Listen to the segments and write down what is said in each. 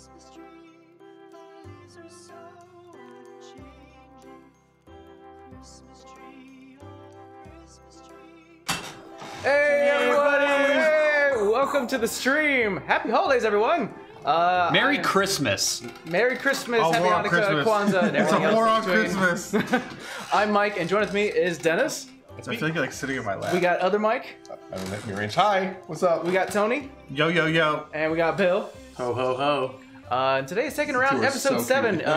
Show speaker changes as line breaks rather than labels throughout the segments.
Christmas tree, the leaves are so unchanging. Christmas tree, oh Christmas tree.
Hey everybody! Hey! Welcome to the stream. Happy holidays, everyone.
Merry Christmas.
Merry Christmas,
Oh,
Happy
war on
Hanukkah,
Christmas.
Kwanzaa, and
It's a
everything
war on
else in between.
Christmas.
I'm Mike, and joining with me is Dennis.
I feel like sitting in my lap.
We got other Mike.
I don't let me range. Hi, what's up?
We got Tony,
Yo, yo, yo.
and we got Bill.
Ho ho ho.
And today is second round,
You are
episode
so
7.
cute.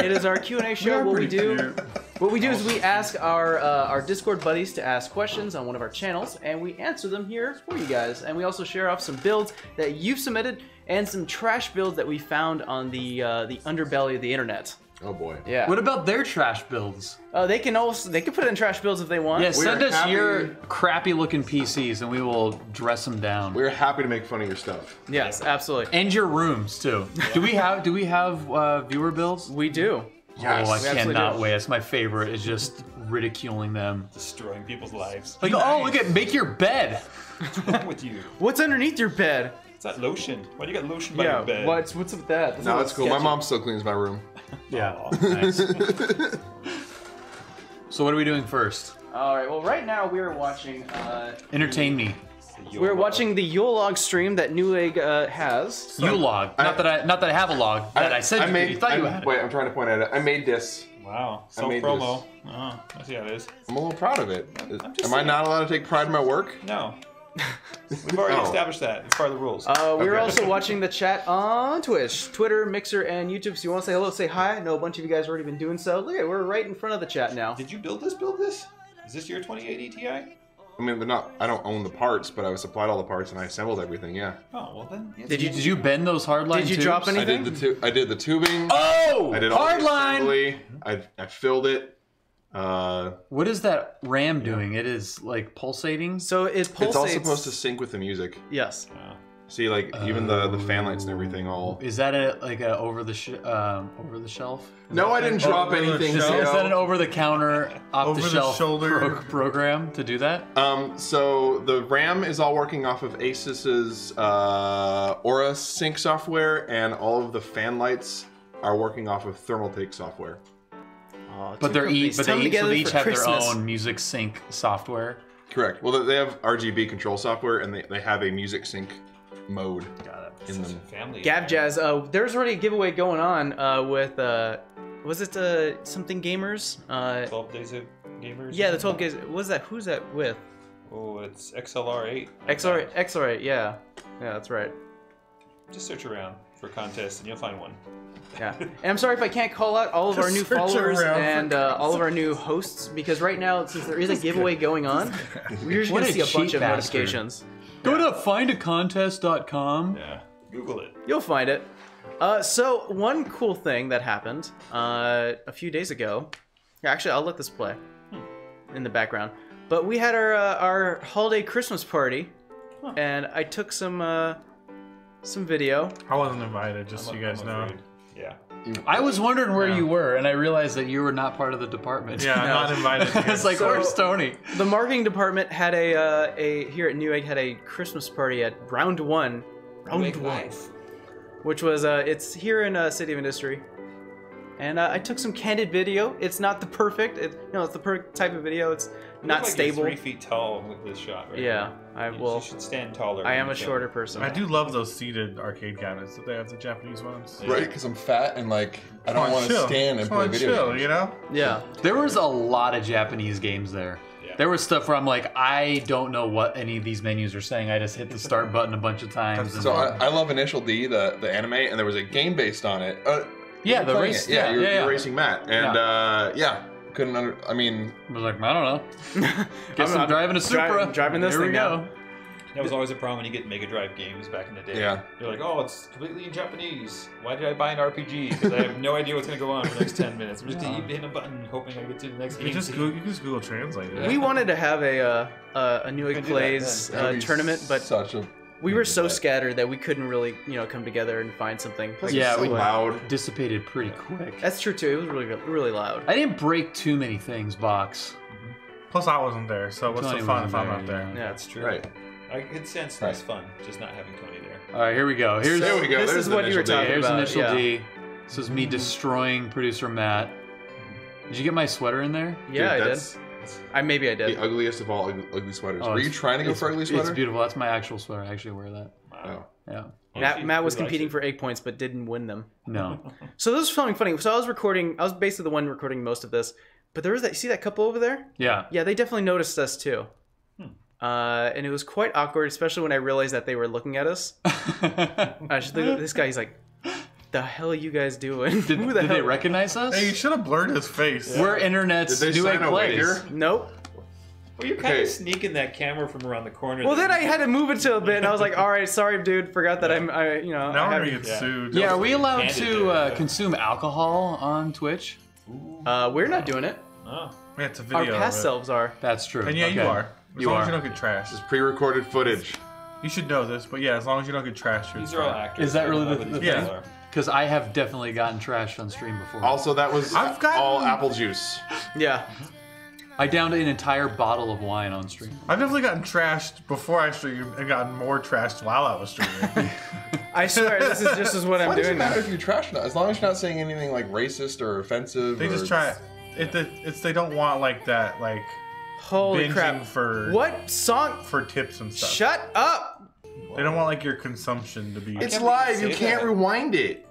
It is our Q&A show. What we do
Cute.
is we ask our Discord buddies to ask questions on one of our channels, and we answer them here for you guys. And we also share off some builds that you've submitted and some trash builds that we found on the underbelly of the internet.
Oh boy.
Yeah.
What about their trash builds?
They can put it in trash builds if they want.
Yeah, send
are
us
happy-
your crappy looking PCs and we will dress them down.
We're happy to make fun of your stuff.
Yes, absolutely.
And your rooms too. Do we have viewer builds?
We do.
Yes.
Oh, I
We absolutely
cannot
do.
wait. That's my favorite. Is just ridiculing them.
Destroying people's lives.
Like, oh, look at make your bed.
What's wrong with you?
What's underneath your bed?
It's not lotion. Why do you got lotion by your bed?
What's up with that? That's a
No,
little
it's cool. My
sketchy.
mom still cleans my room.
Yeah.
Aw.
Nice. So what are we doing first?
All right. Well, right now we're watching.
Entertain me.
We're watching the Yule log stream that Newegg has.
You log. Not that I have a log. That I said you thought you had.
Wait, I'm trying to point at it. I made this.
Wow.
I made
Self-promo. Oh, I see how it is.
I'm a little proud of it.
I'm just
Am I
saying.
not allowed to take pride in my work?
No. We've already
Oh.
established that. It's part of the rules.
We're
Okay.
also watching the chat on Twitch, Twitter, Mixer, and YouTube. So you want to say hello, say hi. I know a bunch of you guys have already been doing so. Look at it, we're right in front of the chat now.
Did you build this? Is this your 2080 Ti?
I mean, they're not. I don't own the parts, but I was supplied all the parts and I assembled everything. Yeah.
Oh, well then. Yes,
Did you-
Did you bend those hardline
Did you
tubes?
drop any-
I did I did the tubing.
Oh!
I did all the
Hardline!
assembly. I filled it.
What is that RAM doing? It is like pulsating.
So it pulsates.
It's all supposed to sync with the music.
Yes.
See, like even the fan lights and everything all.
Is that a over the shelf?
No, I didn't drop
Over the
anything.
shelf?
Is that an
Theo.
over the counter, off
Over
the
the
shelf
shoulder.
program to do that?
So the RAM is all working off of Asus's Aura Sync software, and all of the fan lights are working off of Thermaltake software.
Oh,
But
two
they're
companies
so
come
they
together
each
for
have
Christmas.
their own music sync software.
Correct. Well, they have RGB control software, and they have a music sync mode
Got it.
in
Such
them.
a family.
Gab Jazz. There's already a giveaway going on with was it something gamers?
12 Days of Gamers?
Yeah, the 12 guys. What's that? Who's that with?
Oh, it's XLR8.
XR8. Yeah, that's right.
Just search around for contests and you'll find one.
Yeah, and I'm sorry if I can't call out all of our new
Just search
followers
around for
and all of our new hosts, because right now, since there is a giveaway going on, you're just
What
gonna
a
see a bunch
cheap
of
bastard.
notifications.
Go to findacontest.com.
Yeah. Google it.
You'll find it. So one cool thing that happened a few days ago. Actually, I'll let this play in the background. But we had our holiday Christmas party, and I took some video.
I wasn't invited, just so
I'm
you guys know.
afraid. Yeah.
I was wondering where
Yeah.
you were, and I realized that you were not part of the department.
Yeah, I'm not invited.
I was like,
So-
where's Tony?
The marketing department had a here at Newegg had a Christmas party at Round One, which was it's here in City of Industry, and I took some candid video. It's not the perfect, it's the perfect type of video. It's
You
not
look like
stable.
You're 3 feet tall with this shot, right?
Yeah, I
You
will.
should stand taller.
I
when
am
you
a
film.
shorter person.
I do love those seated arcade cabinets that they have, the Japanese ones.
Right? Because I'm fat and like I
Come
don't
on,
want to
chill.
stand and
Just
play
wanna
video
chill,
games.
you know?
Yeah.
There was a lot of Japanese games there.
Yeah.
There was stuff where I'm like, I don't know what any of these menus are saying. I just hit the start button a bunch of times. And
So I love Initial D, the anime, and there was a game based on it.
yeah,
You're
the
playing
race.
it. Yeah, you're
yeah.
racing Matt, and couldn't I mean,
I was like, I don't know. Guess I'm,
I'm
driving a Supra.
driving this
Here we
thing
go.
now.
That was always a problem when you get Mega Drive games back in the day.
Yeah.
You're like, oh, it's completely in Japanese. Why did I buy an RPG? Because I have no idea what's going to go on for the next 10 minutes. I'm just going to keep hitting a button, hoping I get to the next game.
You can just Google Translate it.
We wanted to have a Newegg
Could do that
Plays
then.
that'd be
tournament, but
such a
we were so scattered that we couldn't really come together and find something. Plus,
Yeah,
it's
we
so
loud.
dissipated pretty quick.
That's true too. It was really loud.
I didn't break too many things, Box.
Plus, I wasn't there, so what's the
Tony
fun
wasn't
if I'm
there,
not there?
yeah.
Yeah.
That's true.
Right.
I could sense less fun just not having Tony there.
All right, here we go.
There we go.
This
There's
is
the
what you were
initial D.
talking
Here's
about.
initial
yeah.
D. This is me destroying producer Matt. Did you get my sweater in there?
Yeah,
Dude,
I did.
that's
Maybe I did.
the ugliest of all ugly sweaters.
Oh,
Were you
it's-
trying to go for ugly sweater?
It's beautiful. That's my actual sweater. I actually wear that.
Oh.
Yeah.
Matt was
He likes
competing
it.
for egg points, but didn't win them.
No.
So this was something funny. So I was basically the one recording most of this, but there was that. You see that couple over there?
Yeah.
Yeah, they definitely noticed us too. And it was quite awkward, especially when I realized that they were looking at us. I just look at this guy. He's like, "The hell are you guys doing?
Did,
Who the
did
hell?"
they recognize us?
Hey, you should have blurred his face.
We're internet's
Did they
new
sign
egg
a
plays.
waiver?
Nope.
Well, you're kind
Okay.
of sneaking that camera from around the corner.
Well,
there.
then I had to move it to a bit, and I was like, "All right, sorry, dude. Forgot that
Now
I
we're
have-
gonna get
Yeah.
sued.
Yeah, are we allowed
Handed
to
there, yeah.
consume alcohol on Twitch?
We're not doing it.
Oh.
Yeah, it's a
Our
video.
past
of it.
selves are.
That's true.
And yeah, you
Okay.
are. As
You
long
are.
as you don't get trashed.
This is pre-recorded footage.
You should know this, but yeah, as long as you don't get trashed, you're
These are all
fine.
actors.
Is that
I don't
really
know
the-
who these
yeah.
guys are.
Because I have definitely gotten trashed on stream before.
Also, that was
I've gotten-
all apple juice.
Yeah.
I downed an entire bottle of wine on stream.
I've definitely gotten trashed before I streamed and gotten more trashed while I was streaming.
I swear, this is just as what I'm
Why does it
doing
matter
now.
if you trash or not? As long as you're not saying anything like racist or offensive.
They
or...
just try. It's they don't want like that like
Holy
binging
crap!
for
What song?
for tips and stuff.
Shut up!
They don't want like your consumption to be.
It's
can't
live.
believe
You
you say
can't
that.
rewind it.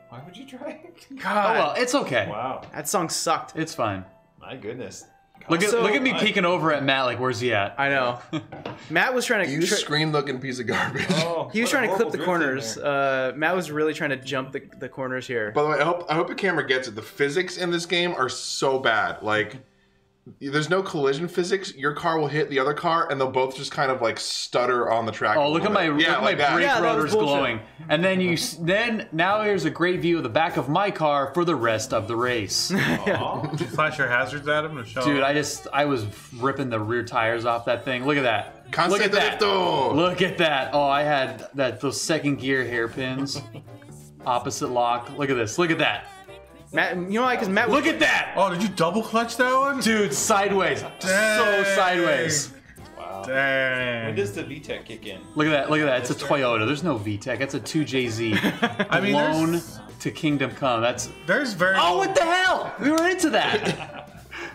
Why would you try?
Oh
God,
well, it's okay.
Wow.
that song sucked.
It's fine.
My goodness.
Look
So-
at me peeking over at Matt like, where's he at?
I know. Matt was trying to.
You screen-looking piece of garbage.
Oh,
He was
what a
trying to clip
horrible
the
drift in
corners.
there.
Matt was really trying to jump the corners here.
By the way, I hope the camera gets it. The physics in this game are so bad. Like, there's no collision physics. Your car will hit the other car, and they'll both just kind of like stutter on the track. a
Oh, look at
little
my
bit.
look at my
like that.
brake
Yeah, that was
rotors
bullshit.
glowing, and then now here's a great view of the back of my car for the rest of the race.
Aw.
Flash your hazards at him and show.
Dude, I was ripping the rear tires off that thing. Look at that. Look at that.
Concept
Look at that. Oh, I had those second gear hairpins. Opposite lock. Look at this. Look at that.
Matt, you know why? Because Matt.
Look at that.
Oh, did you double clutch that one?
Dude, sideways. So
Dang.
sideways.
Wow.
Dang.
When does the VTEC kick in?
Look at that. Look at that. It's a Toyota. There's no VTEC. That's a 2JZ.
I mean,
Loan
there's,
to Kingdom Come. That's.
there's very.
Oh, what the hell? We were into that.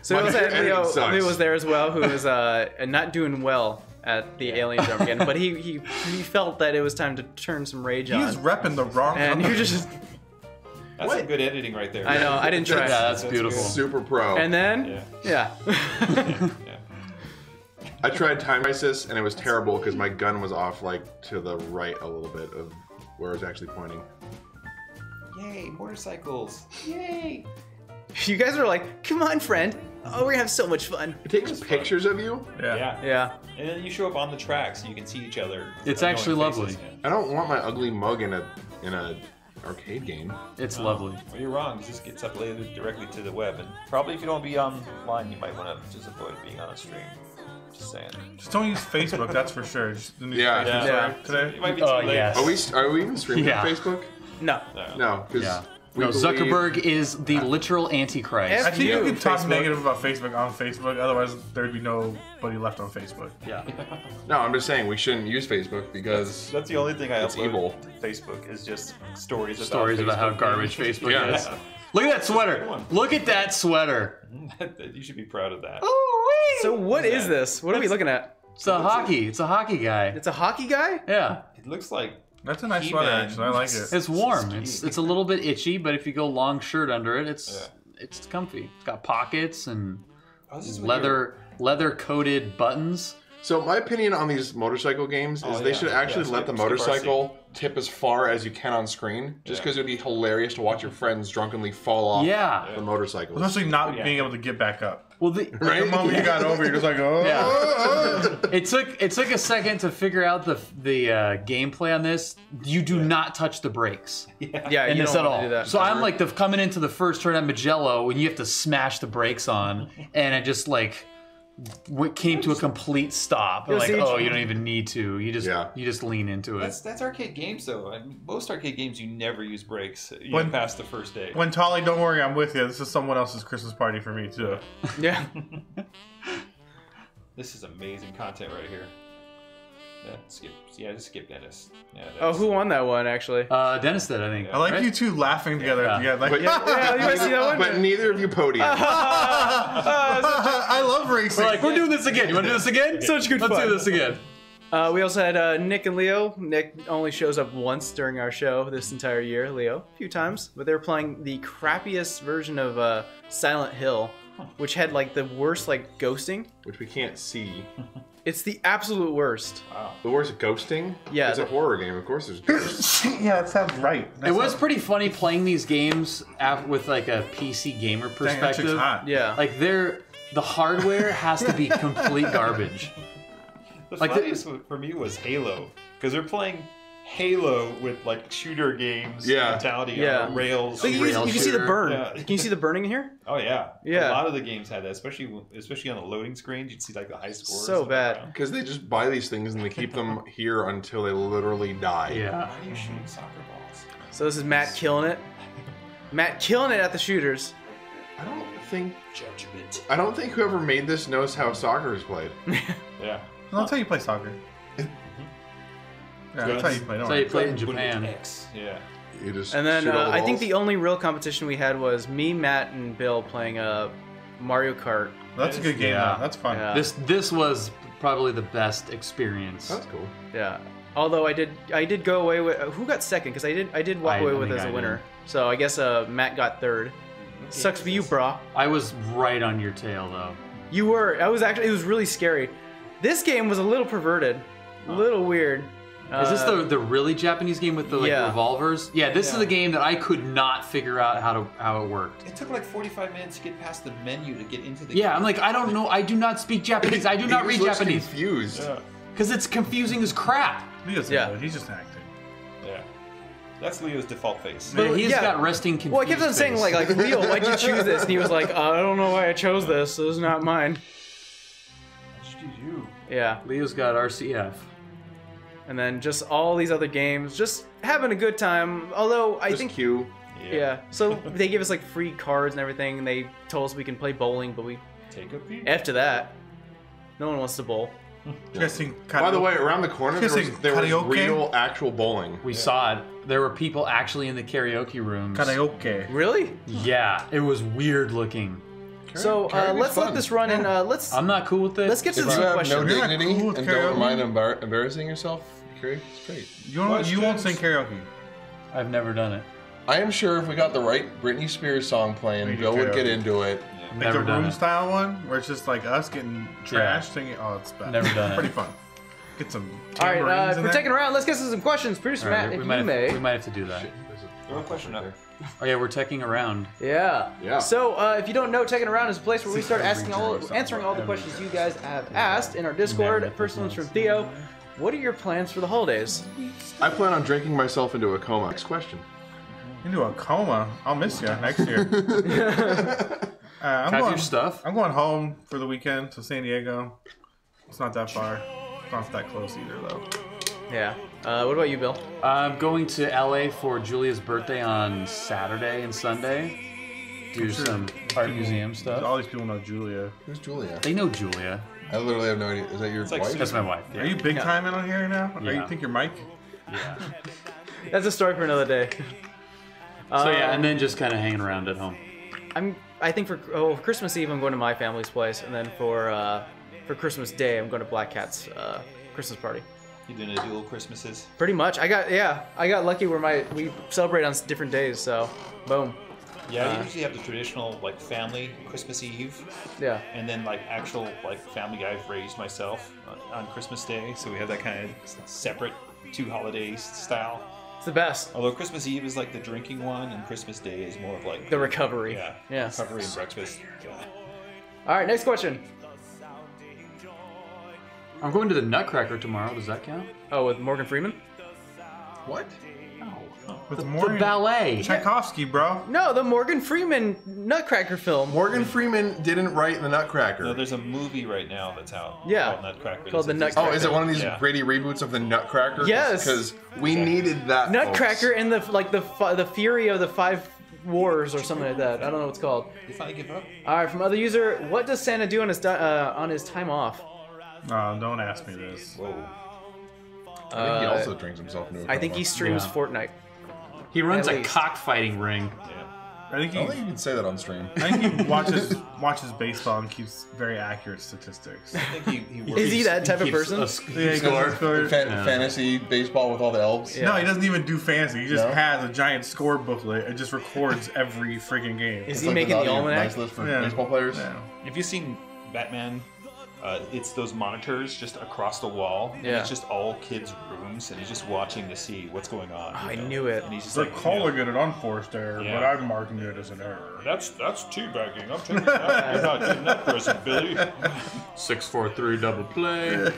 So it was
Your editing
Leo
sucks.
was there as well, who was not doing well at the alien jump again, but he felt that it was time to turn some rage
He was
on,
repping the wrong.
and you
company.
just.
That's some good editing right there.
I know. I didn't try.
Yeah, that's
That's
beautiful.
good.
Super pro.
And then,
Yeah.
yeah.
Yeah.
I tried Time Crisis, and it was terrible because my gun was off like to the right a little bit of where I was actually pointing.
Yay, motorcycles. Yay.
You guys are like, come on, friend. Oh, we're gonna have so much fun.
It takes pictures of you.
Yeah.
Yeah.
Yeah.
And then you show up on the track so you can see each other.
It's
Knowing
actually
faces.
lovely.
I don't want my ugly mug in a arcade game.
It's lovely.
Well, you're wrong. This gets uploaded directly to the web, and probably if you don't be online, you might want to just avoid being on a stream. Just saying.
Just don't use Facebook. That's for sure. Just the new
Yeah.
Facebook
Yeah.
story today.
It might be too
Oh,
late.
yes.
Are we even streaming
Yeah.
on Facebook?
No.
No, because
Yeah. No, Zuckerberg is the literal antichrist.
I think you
You,
can talk
Facebook.
negative about Facebook on Facebook. Otherwise, there'd be nobody left on Facebook.
Yeah.
No, I'm just saying we shouldn't use Facebook because
That's the only thing I
It's
upload
evil.
to Facebook is just stories about
Stories about how
Facebook.
garbage Facebook
Yeah.
is. Look at that sweater. Look at that sweater.
You should be proud of that.
So what is this? What are we looking at?
It's a hockey. It's a hockey guy.
It's a hockey guy?
Yeah.
It looks like
That's a nice
He-Man.
sweater, actually. I like it.
It's warm. It's a little bit itchy, but if you go long shirt under it, it's
Yeah.
comfy. It's got pockets and
oh, this is what
leather coated buttons.
So my opinion on these motorcycle games is
Oh,
they
yeah.
should actually
Yeah,
let the
skip our
motorcycle tip as far as you can on screen, just
Yeah.
because it'd be hilarious to watch your friends drunkenly fall off
Yeah.
the motorcycles.
Especially not
Yeah.
being able to get back up.
Well, the
Right?
The moment you got over, you're just like, oh.
Yeah. it took a second to figure out the gameplay on this. You do not touch the brakes
Yeah,
in
you
this
don't
at
wanna
all.
do that.
So I'm like coming into the first turn at Magello when you have to smash the brakes on, and it just like came to a complete stop.
Yo,
Like,
Siege.
oh, you don't even need to. You just lean into it.
That's arcade games though. I mean, most arcade games you never use brakes. You
When-
pass the first day.
When Tolly, don't worry, I'm with you. This is someone else's Christmas party for me, too.
Yeah.
This is amazing content right here. Just skip Dennis. Yeah,
Oh, who won that one actually?
Dennis did, I think.
I like
right?
you two laughing together.
Yeah.
Like,
But,
Yeah, you guys see that one?
but neither of you podium.
I love racing.
We're like, we're doing this again. You want to do this again?
Such good
Let's
fun.
do this again.
We also had Nick and Leo. Nick only shows up once during our show this entire year. Leo, a few times, but they were playing the crappiest version of Silent Hill, which had like the worst like ghosting.
Which we can't see.
It's the absolute worst.
The worst ghosting?
Yeah.
It's a horror game. Of course there's ghosts.
Yeah, that sounds right.
It was pretty funny playing these games with like a PC gamer
Dang, that chick's
perspective.
hot.
Yeah.
Like the hardware has to be complete garbage.
The
Like
funniest for me was Halo, because they're playing Halo with like shooter games mentality
Yeah.
on rails.
So you can see the
shooter.
burn.
Yeah.
Can you see the burning here?
Oh yeah,
Yeah.
A lot of the games had that, especially on the loading screens. You'd see like the high scores.
So
in the
bad.
background.
Because they just buy these things and they keep them here until they literally die.
Yeah.
Why are you shooting soccer balls?
So this is Matt killing it. Matt killing it at the shooters.
I don't
Judgment.
think whoever made this knows how soccer is played.
Yeah.
That's how you play soccer. Yeah, that's how you play.
That's how you play in
With
Japan.
X. Yeah.
You just
And then
shoot all the
I think
balls.
the only real competition we had was me, Matt, and Bill playing Mario Kart.
That's a good game.
Yeah.
Though. That's fun.
Yeah.
This was probably the best experience.
That's cool.
Yeah. Although I did go away with who got second because I did walk
I
away with
think
as a
I
winner.
did.
So I guess Matt got third. Sucks for you, brah.
I was right on your tail though.
You were. It was really scary. This game was a little perverted, a little weird.
Is this the really Japanese game with the like
yeah.
revolvers? Yeah, this is the game that I could not figure out how it worked.
It took like 45 minutes to get past the menu to get into the.
Yeah, I'm like, I don't know. I do not speak Japanese. I do not
He
read
looks
Japanese
confused.
Yeah.
because it's confusing as crap.
He doesn't
Yeah.
know it. He's just acting.
Yeah. That's Leo's default face.
But-
He's
yeah.
got resting confused.
Well, I kept on saying
face.
like Leo, why'd you choose this? And he was like, I don't know why I chose this. This is not mine.
You.
Yeah.
Leo's got RCF.
And then just all these other games, just having a good time. Although I
Just
think
Q.
yeah. So they give us like free cards and everything, and they told us we can play bowling, but we
Take a peek.
after that, no one wants to bowl.
You guys think
By the way, around the corner there was
Karaoke?
real actual bowling.
We saw it. There were people actually in the karaoke rooms.
karaoke.
Really?
Yeah, it was weird looking.
So
Karaoke's
let's let
fun.
this run, and let's
I'm not cool with it.
let's get to
If you
some
have
questions.
no
You're not
dignity
cool with
and
karaoke?
don't mind embarrassing yourself, karaoke's great.
You won't sing karaoke.
I've never done it.
I am sure if we got the right Britney Spears song playing,
We do
Bill would get
karaoke.
into it.
Like
Never
the
done
room
it.
style one, where it's just like us getting
Yeah.
trashed singing. Oh, it's bad.
Never done it.
Pretty fun. Get some
All right,
tambourines in
we're
there.
taking around. Let's get to some questions. Producer
All right,
Matt, if
we
you
might
may.
we might have to do that.
One question up.
Oh yeah, we're teching around.
Yeah.
Yeah.
So if you don't know, Techin Around is a place where we start answering all the questions you guys have asked in our Discord. First one's from Theo. What are your plans for the holidays?
I plan on drinking myself into a coma. Next question.
Into a coma. I'll miss you next year. I'm
Have
going,
your stuff.
I'm going home for the weekend to San Diego. It's not that far. It's not that close either, though.
Yeah. What about you, Bill?
I'm going to LA for Julia's birthday on Saturday and Sunday. Do
sure
some art museum
All
stuff.
these people know Julia.
Who's Julia?
They know Julia.
I literally have no idea. Is that your
like
wife?
That's my wife. Yeah.
Are you big time in on here now? Are
Yeah.
you think you're Mike?
Yeah.
That's a story for another day.
So yeah, and then just kind of hanging around at home.
I think for Christmas Eve I'm going to my family's place, and then for Christmas Day I'm going to Black Cat's Christmas party.
You doing a dual Christmases?
Pretty much. I got lucky where we celebrate on different days, so boom.
Yeah, I usually have the traditional like family Christmas Eve,
Yeah.
and then like actual like family I've raised myself on Christmas Day. So we have that kind of separate two holidays style.
It's the best.
Although Christmas Eve is like the drinking one, and Christmas Day is more of like
The recovery.
Yeah.
Yeah.
Recovery and breakfast. Yeah.
All right, next question.
I'm going to the Nutcracker tomorrow. Does that count?
Oh, with Morgan Freeman?
What?
With
The
Morgan
ballet.
Tchaikovsky, bro.
No, the Morgan Freeman Nutcracker film.
Morgan Freeman didn't write the Nutcracker.
No, there's a movie right now that's out.
Yeah.
Called Nutcracker.
Called The
It's-
Nutcracker.
Oh, is it one of these
Yeah.
gritty reboots of the Nutcracker?
Yes.
Because we needed that.
Nutcracker
folks.
and the Fury of the Five Wars or something like that. I don't know what it's called.
You finally give up?
All right, from other user, what does Santa do on his time off?
No, don't ask me this.
Whoa.
I think he also drinks himself into a
I think he
coma.
streams
Yeah.
Fortnite.
He runs
At
a
least.
cockfighting ring.
I think
I don't
he,
think you can say that on stream.
I think he watches baseball and keeps very accurate statistics.
I think he works.
Is he that type of
Keeps
person?
a
Yeah, he
score.
goes for-
Fantasy baseball with all the elves.
Yeah.
No, he doesn't even do fantasy. He just
No?
has a giant score booklet and just records every freaking game.
Is
It's
he
like
making the
audio
almanac?
Nice list for
Yeah.
baseball players.
Yeah.
Have you seen Batman? It's those monitors just across the wall. And
Yeah.
it's just all kids' rooms, and he's just watching to see what's going on.
Oh,
you
I
know?
knew it.
And he's just
They're
like,
calling it an unforced error,
Yeah.
but I'm marking it as an error.
That's teabagging. I'm taking that. You're not getting that present, Billy.
6-4-3 double play.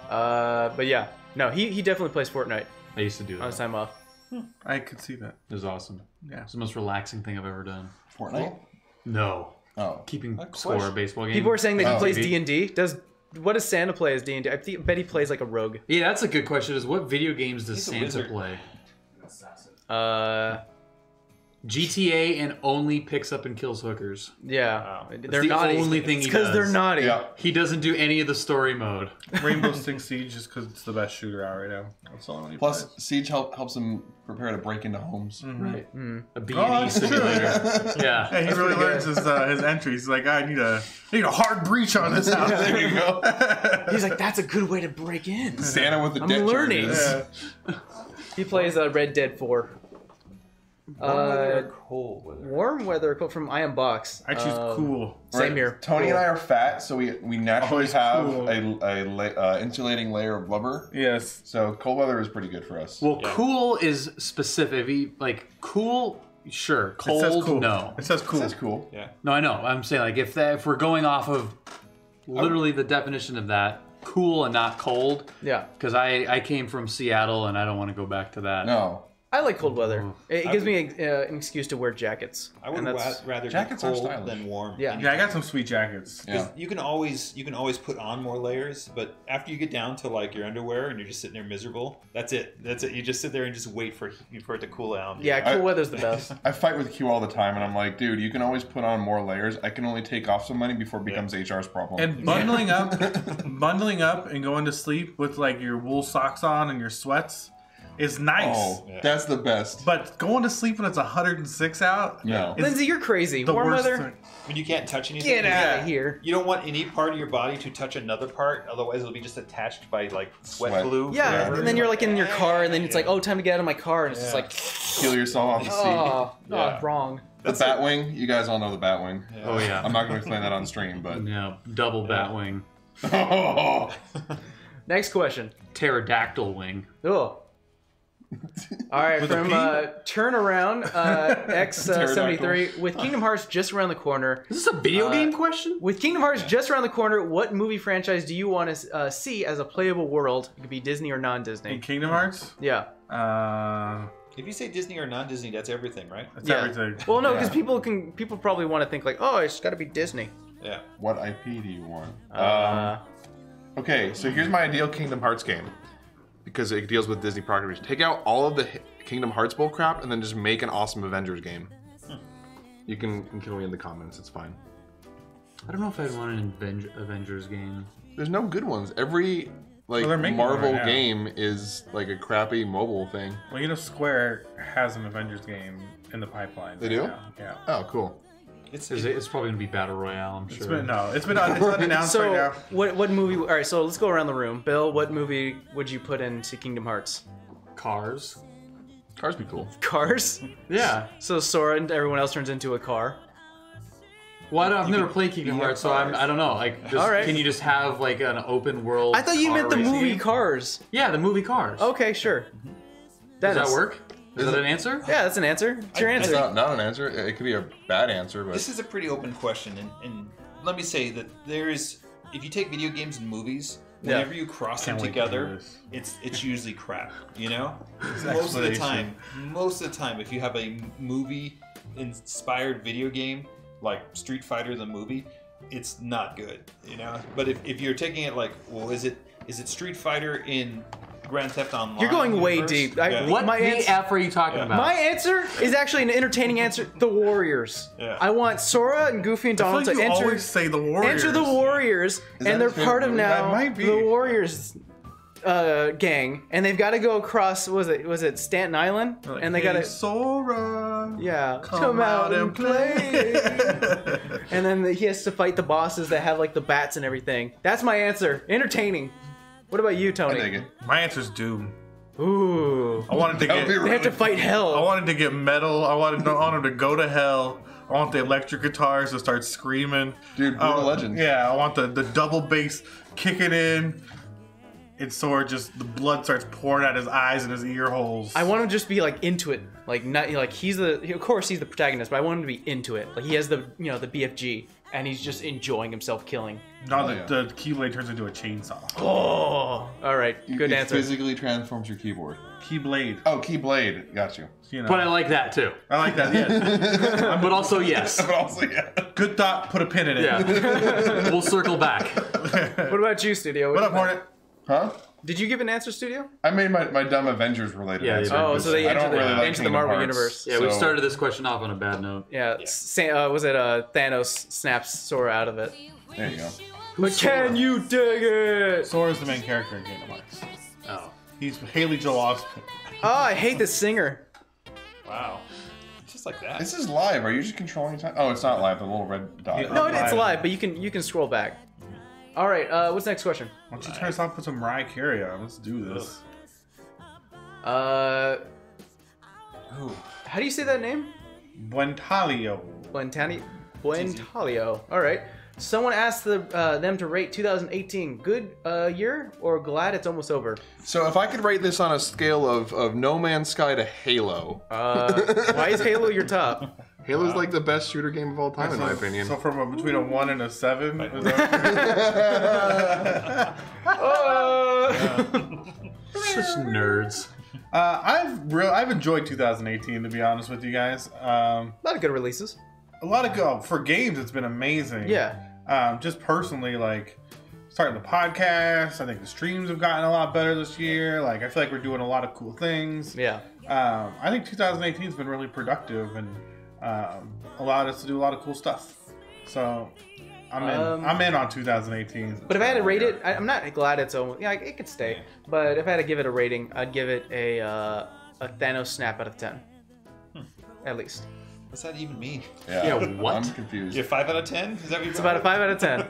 But yeah, no, he definitely plays Fortnite
I used to do
on
that.
his time off.
I could see that.
It was awesome.
Yeah.
It's the most relaxing thing I've ever done.
Fortnite?
No.
Oh.
Keeping
Of
score of
course.
baseball game.
People are saying that he
Oh,
plays
maybe.
D&D. What does Santa play as D&D? Bet he plays like a rogue.
Yeah, that's a good question. Is what video games does
He's a
Santa
wizard.
play?
Uh,
GTA and only picks up and kills hookers.
yeah,
Wow.
they're
the
naughty.
only thing
it's
he
because they're
does.
naughty.
Yeah.
He doesn't do any of the story mode.
Rainbow Six Siege just because it's the best shooter out right now. That's the only one he
Plus,
plays.
Siege helps him prepare to break into homes.
Right. A B&E
Oh, that's true.
simulator.
Yeah,
Yeah.
he really learns his entries. He's like, I need a hard breach on this house.
There you go.
He's like, that's a good way to break in.
Santa with the
I'm
debt
learning.
charges.
Yeah.
He plays Red Dead 4.
Cold weather.
Warm weather from I Am Box.
I choose cool.
Same
Right,
here.
Tony and I are fat, so we naturally
Always
have
cool.
a insulating layer of blubber.
Yes.
So cold weather is pretty good for us.
Well,
Yeah.
cool is specific. Like cool, sure.
It says
Cold,
cool.
no.
It says cool.
That's cool.
Yeah.
No, I know. I'm saying like if we're going off of literally the definition of that, cool and not cold.
Yeah.
Because I came from Seattle and I don't want to go back to that.
No.
I like cold weather. It gives me an excuse to wear jackets.
I would
and that's,
rather
Jackets
be
are
cold
stylish.
than warm.
Yeah.
Yeah, I got some sweet jackets.
Yeah.
You can always put on more layers, but after you get down to like your underwear and you're just sitting there miserable, that's it. You just sit there and just wait for it to cool down.
yeah, cool weather's the best.
I fight with Q all the time, and I'm like, dude, you can always put on more layers. I can only take off some money before it becomes HR's problem.
And bundling up and going to sleep with like your wool socks on and your sweats is nice.
oh,
Yeah.
that's the best.
But going to sleep when it's 106 out,
No.
is
Lindsay, you're crazy.
the
Warm
worst
weather?
thing.
When you can't touch anything.
Get out
Yeah.
of here.
You don't want any part of your body to touch another part, otherwise it'll be just attached by like sweat
Sweat.
glue.
Yeah,
forever.
and then you're like in your car, and then it's
Yeah.
like, oh, time to get out of my car, and it's just
Yeah.
like,
Peel yourself off the seat.
oh,
Yeah.
wrong.
The Batwing, you guys all know the Batwing.
Oh yeah.
I'm not going to explain that on stream, but.
Yeah. Double bat wing.
Oh,
Next question.
Pterodactyl wing.
Oh. All right,
With a
from
P?
Turnaround X73 with Kingdom Hearts just around the corner.
Is this a video game question?
With Kingdom Hearts just around the corner, what movie franchise do you want to see as a playable world? It could be Disney or
In
non-Disney.
Kingdom Hearts,
Yeah.
If you say Disney or non-Disney, that's everything, right?
that's
Yeah.
everything.
Well, no, because
Yeah.
people probably want to think like, oh, it's got to be Disney.
Yeah.
what IP do you want?
Uh,
Okay, so here's my ideal Kingdom Hearts game. Because it deals with Disney properties. Take out all of the Kingdom Hearts bull crap and then just make an awesome Avengers game. You can kill me in the comments, it's fine.
I don't know if I'd want an Avengers game.
There's no good ones. Every
Well, they're making
Marvel
one right now.
game is like a crappy mobile thing.
Well, you know, Square has an Avengers game in the pipeline.
They
right
do?
now. Yeah.
Oh, cool.
It's
It's probably gonna be battle royale. I'm sure.
It's been unannounced
so,
right now.
what movie? All right, so let's go around the room. Bill, what movie would you put into Kingdom Hearts?
Cars.
Cars be cool.
Cars.
Yeah.
So Sora and everyone else turns into a car.
Well, I've never played Kingdom Hearts, so I don't know. Like, just,
All right.
can you just have like an open world?
I thought you
car
meant the
racing
movie
game?
Cars.
Yeah, the movie Cars.
Okay, sure.
Does
Dennis.
that work? Is that an answer?
Yeah, that's an answer. It's your
It's
answer.
not an answer. It could be a bad answer, but
This is a pretty open question, and let me say that if you take video games and movies,
Yeah.
whenever you cross them
Can't wait to
together,
hear this.
it's usually crap. You know,
explanation.
most of the time, if you have a movie-inspired video game like Street Fighter the movie, it's not good. You know, but if you're taking it like, well, is it Street Fighter in Grand Theft Online?
You're going way
universe?
deep.
Yeah.
What
My
the
ans-
F are you talking about?
My answer is actually an entertaining answer. The Warriors.
Yeah.
I want Sora and Goofy and
I feel
Donald
like
to
you
enter.
always say the Warriors.
Enter the Warriors,
that
and they're
his favorite
part of
movie?
now
That might be.
the Warriors. gang, and they've got to go across. Was it Staten Island?
Like,
And they
hey,
got to
Sora.
yeah come out and play. And then he has to fight the bosses that have like the bats and everything. That's my answer. Entertaining. What about you,
I
Tony?
dig it.
My answer's Doom.
Ooh.
I wanted to
That would
get.
be
They have to fight
I
hell.
wanted to get metal. I wanted him to go to hell. I want the electric guitars to start screaming.
Dude, Brutal
Oh,
Legends.
Yeah, I want the double bass kicking in. And Sora just the blood starts pouring out his eyes and his ear holes.
I want him to just be like into it, like not like of course he's the protagonist, but I want him to be into it. Like he has the the BFG, and he's just enjoying himself killing.
Now
Oh, yeah.
the Keyblade turns into a chainsaw.
Oh, all right, good
it
answer.
physically transforms your keyboard.
Keyblade.
Oh, Keyblade. Got you.
You know.
But I like that too.
I like that. Yeah.
But also, yes.
But also, yeah.
Good thought. Put a pin in it.
Yeah. We'll circle back.
What about you, Studio?
What
do
up,
you think?
Hornet?
Huh?
Did you give an answer, Studio?
I made my dumb Avengers related
Yeah,
answer.
yeah.
Oh,
because
so they
I don't
entered
really like
into the
Kingdom
Marvel
Hearts,
universe.
Yeah, we
so-
started this question off on a bad note.
Yeah. Was it Thanos snaps Sora out of it?
There you go.
But can you dig it?
Sora's the main character in Kingdom Hearts.
Oh.
He's Haley Joel Osment.
Oh, I hate this singer.
Wow. Just like that.
This is live. Are you just controlling time? Oh, it's not live. The little red dot.
Yeah.
No, it's
Live.
live, but you can scroll back. All right. What's the next question?
Why don't you turn us off with some Mariah Carey on? Let's do this.
How do you say that name?
Buentalio.
Buentalio. All right. Someone asked them to rate 2018 good year or glad it's almost over.
So if I could rate this on a scale of No Man's Sky to Halo,
Why is Halo your top?
Halo's like the best shooter game of all time, in my opinion.
So from between a 1 and a 7? Is
Such nerds.
I've enjoyed 2018, to be honest with you guys.
A lot of good releases.
A lot of good for games. It's been amazing.
Yeah.
Just personally, like starting the podcast. I think the streams have gotten a lot better this year. Like I feel like we're doing a lot of cool things.
Yeah.
I think 2018 has been really productive and allowed us to do a lot of cool stuff. So I'm in. I'm in on 2018.
But if I had to rate it, I'm not glad it's almost. Yeah, it could stay. But if I had to give it a rating, I'd give it a Thanos snap out of 10. At least.
What's that even mean?
Yeah, what?
I'm confused.
You're 5 out of 10? Is that what
It's about a 5 out of 10.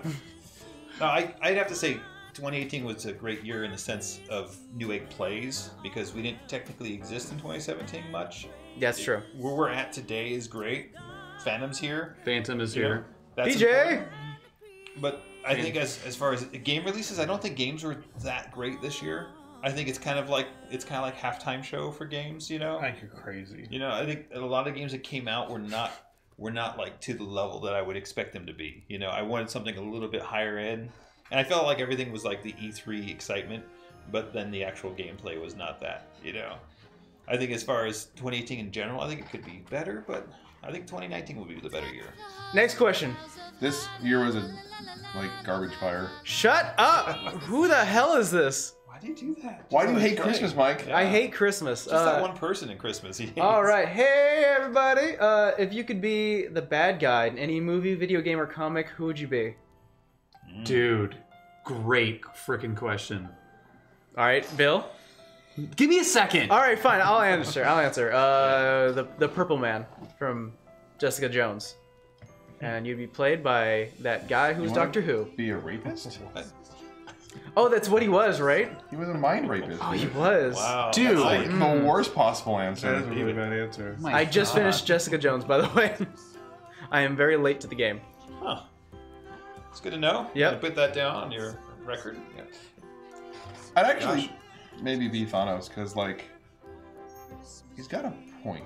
No, I'd have to say 2018 was a great year in the sense of New Egg plays because we didn't technically exist in 2017 much.
That's true.
Where we're at today is great. Phantom's here.
Phantom is
You know,
here.
that's
PJ!
important. But I think as far as game releases, I don't think games were that great this year. I think it's kind of like halftime show for games, you know.
I think you're crazy.
You know, I think a lot of games that came out were not like to the level that I would expect them to be. You know, I wanted something a little bit higher end, and I felt like everything was like the E3 excitement, but then the actual gameplay was not that. You know, I think as far as 2018 in general, I think it could be better, but I think 2019 will be the better year.
Next question.
This year was a garbage fire.
Shut up! Who the hell is this?
Why do you do that?
Why do you
Just
hate
let it
Christmas,
play.
Mike?
Yeah.
I hate Christmas.
Just that one person in Christmas. He hates.
All right, hey everybody! If you could be the bad guy in any movie, video game, or comic, who would you be?
Dude, great freaking question.
All right, Bill.
Give me a second.
All right, fine. I'll answer. The Purple Man from Jessica Jones, and you'd be played by that guy who's
You wanna
Doctor Who.
Be a rapist?
Oh, that's what he was, right?
He was a mind rapist.
Oh, he
dude.
was.
Wow,
Dude.
that's like-
The worst possible
That is
answer.
a really bad answer.
My
I just
God.
finished Jessica Jones, by the way. I am very late to the game.
Huh. It's good to know.
Yep.
You put that down on your record. Yeah.
I'd actually maybe be Thanos because he's got a point.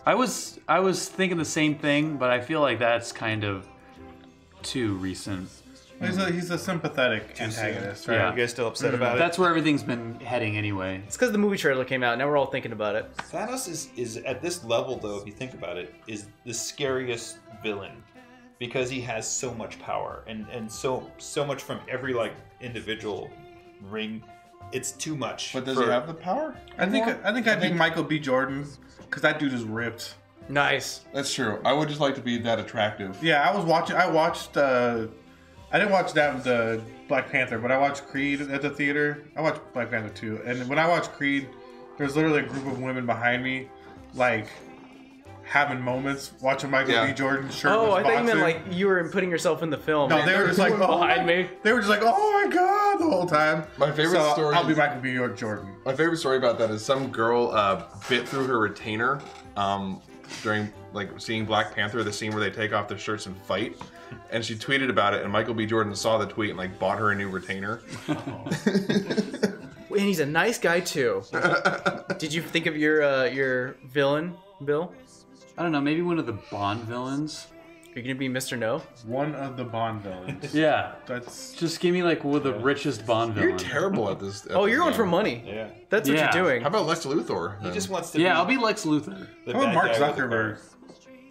I was thinking the same thing, but I feel like that's kind of too recent.
He's a sympathetic antagonist, right?
Yeah.
You guys still upset about it?
That's where everything's been heading anyway.
It's because the movie trailer came out. Now we're all thinking about it.
Thanos is at this level, though, if you think about it, is the scariest villain because he has so much power and so much from every individual ring. It's too much.
But does he have the power?
I think I'd be Michael B. Jordan because that dude is ripped.
Nice.
That's true. I would just like to be that attractive.
Yeah, I watched I didn't watch that with the Black Panther, but I watched Creed at the theater. I watched Black Panther 2. And when I watched Creed, there's literally a group of women behind me, like, having moments watching Michael B. Jordan shirtless
Oh, I thought you meant
boxing.
like you were putting yourself in the film.
No, they were just like, oh,
behind me.
They were just like, oh my god, the whole time.
My favorite
so
story
I'll be
is-
Michael B. Jordan.
My favorite story about that is some girl bit through her retainer during like seeing Black Panther, the scene where they take off their shirts and fight, and she tweeted about it, and Michael B. Jordan saw the tweet and like bought her a new retainer.
And he's a nice guy too. Did you think of your villain, Bill?
I don't know, maybe one of the Bond villains.
Are you gonna be Mr. No?
One of the Bond villains.
Yeah.
That's
Just give me like one of the richest Bond
You're
villains.
terrible at this.
Oh, you're going for money.
Yeah.
That's what
Yeah.
you're doing.
How about Lex Luthor?
He just wants to.
Yeah,
be
I'll be Lex Luthor.
the
how about
bad
Mark
guy with the
Zuckerberg?
car.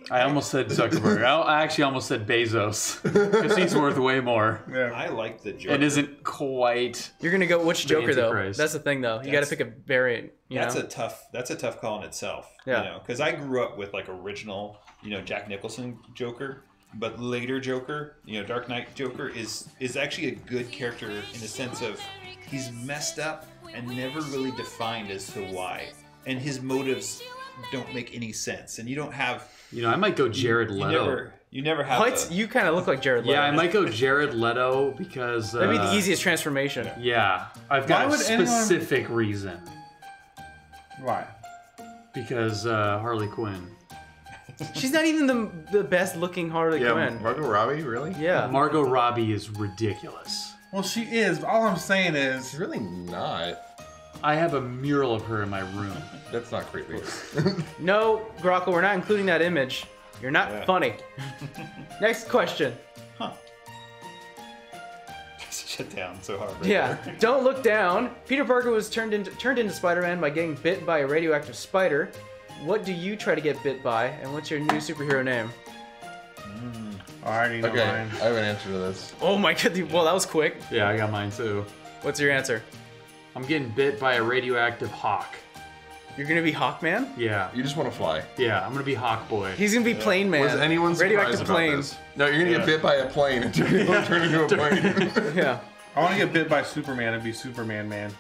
I almost said Zuckerberg. I actually almost said Bezos. Because he's worth way more.
Yeah.
I like the Joker.
It isn't quite...
You're gonna go which Joker though?
Antichrist.
That's the thing though. You got to pick a variant. You
That's
know?
a tough call in itself.
Yeah.
You know, because I grew up with like original, Jack Nicholson Joker, but later Joker, Dark Knight Joker is actually a good character in the sense of he's messed up and never really defined as to why, and his motives don't make any sense, and you don't have.
I might go Jared Leto.
You never have.
What? You kind of look like Jared Leto.
Yeah, I might go Jared Leto because...
That'd be the easiest transformation.
Yeah. I've got
Why
a
would anyone-
specific reason.
Why?
Because Harley Quinn.
She's not even the best looking Harley
Yeah,
Quinn.
Margot Robbie, really?
Yeah.
Margot Robbie is ridiculous.
Well, she is. But all I'm saying is,
She's really not.
I have a mural of her in my room.
That's not creepy.
No, Grocko, we're not including that image. You're not
Yeah.
funny. Next question.
Shut down so hard. Right
Yeah.
there.
Don't look down. Peter Parker was turned into Spider-Man by getting bit by a radioactive spider. What do you try to get bit by, and what's your new superhero name?
I already know
Okay,
mine.
I have an answer to this.
Oh my god, well that was quick.
Yeah, I got mine too.
What's your answer?
I'm getting bit by a radioactive hawk.
You're gonna be Hawkman?
Yeah.
You just want to fly.
Yeah, I'm gonna be Hawk Boy.
He's gonna be Plane Man.
Was anyone surprised
radioactive
about
plane?
this? No, you're gonna get bit by a plane and turn into a plane.
Yeah.
I want to get bit by Superman and be Superman Man.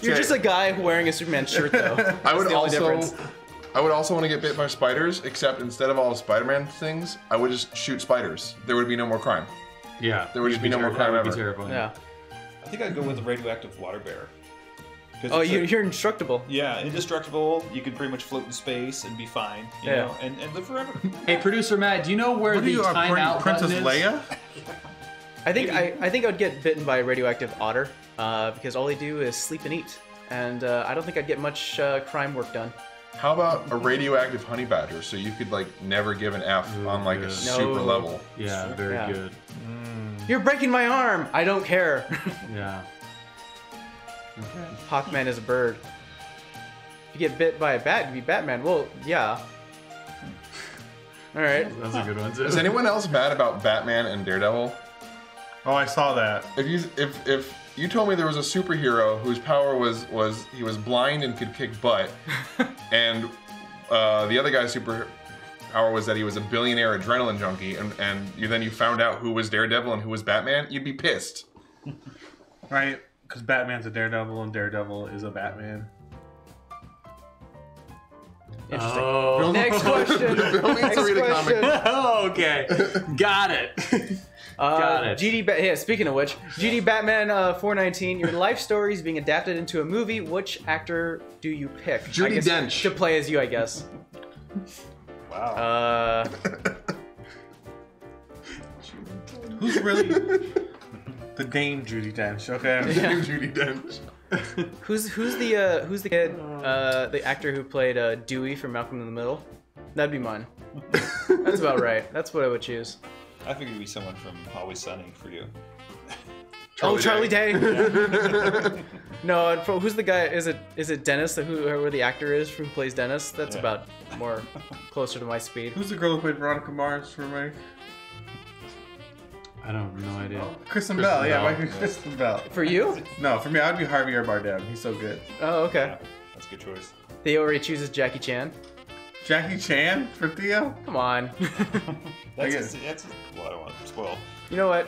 You're just a guy wearing a Superman shirt though.
I would
That's the only difference.
also want to get bit by spiders, except instead of all the Spider-Man things, I would just shoot spiders. There would be no more crime.
Yeah.
There would just be no more crime
That would
ever.
be terrifying.
Yeah.
I think I'd go with the radioactive water bear. 'Cause
Oh,
it's a-
you're indestructible.
Yeah, indestructible. You can pretty much float in space and be fine. You
Yeah.
know, and live forever.
Hey, producer Matt, do you know where
What are
the
you,
timeout
Princess
button is?
Leia?
I think I would get bitten by a radioactive otter because all they do is sleep and eat, and I don't think I'd get much crime work done.
How about a radioactive honey badger, so you could like never give an F on like a
good.
super
No.
level?
Yeah, very
Yeah.
good.
You're breaking my arm. I don't care.
Yeah. Okay.
Hawkman is a bird. If you get bit by a bat, you'd be Batman. Well, yeah. All right.
That's a good one too.
Is anyone else mad about Batman and Daredevil?
Oh, I saw that.
If you told me there was a superhero whose power was he was blind and could kick butt, and the other guy's superpower was that he was a billionaire adrenaline junkie, and then you found out who was Daredevil and who was Batman, you'd be pissed.
Right? Because Batman's a Daredevil and Daredevil is a Batman.
Interesting.
Oh.
Next question.
Bill needs
Next
to read a comic.
question.
Oh, okay. Got it. Got it.
Yeah, speaking of which, GD Batman 419, your life story is being adapted into a movie. Which actor do you pick? I
Judi
guess
Dench.
to play as you, I guess.
Wow.
Who's really the Dame Judi Dench? Okay.
Judi Dench.
Who's the kid, the actor who played Dewey from Malcolm in the Middle? That'd be mine. That's about right. That's what I would choose.
I figured it'd be someone from Always Sunny for you.
Charlie Day. No, who's the guy? Is it Dennis? Who the actor is who plays Dennis? That's
Yeah.
about more closer to my speed.
Who's the girl who played Veronica Mars for me?
I don't have no idea.
Kristen Bell. Yeah,
Bell.
Michael Kristen Bell.
For you?
No, for me, I'd be Javier Bardem. He's so good.
Oh, okay.
Yeah, that's a good choice.
Theo already chooses Jackie Chan.
Jackie Chan for Theo?
Come on.
That's
guess-
a lot of ones. spoil.
You know what?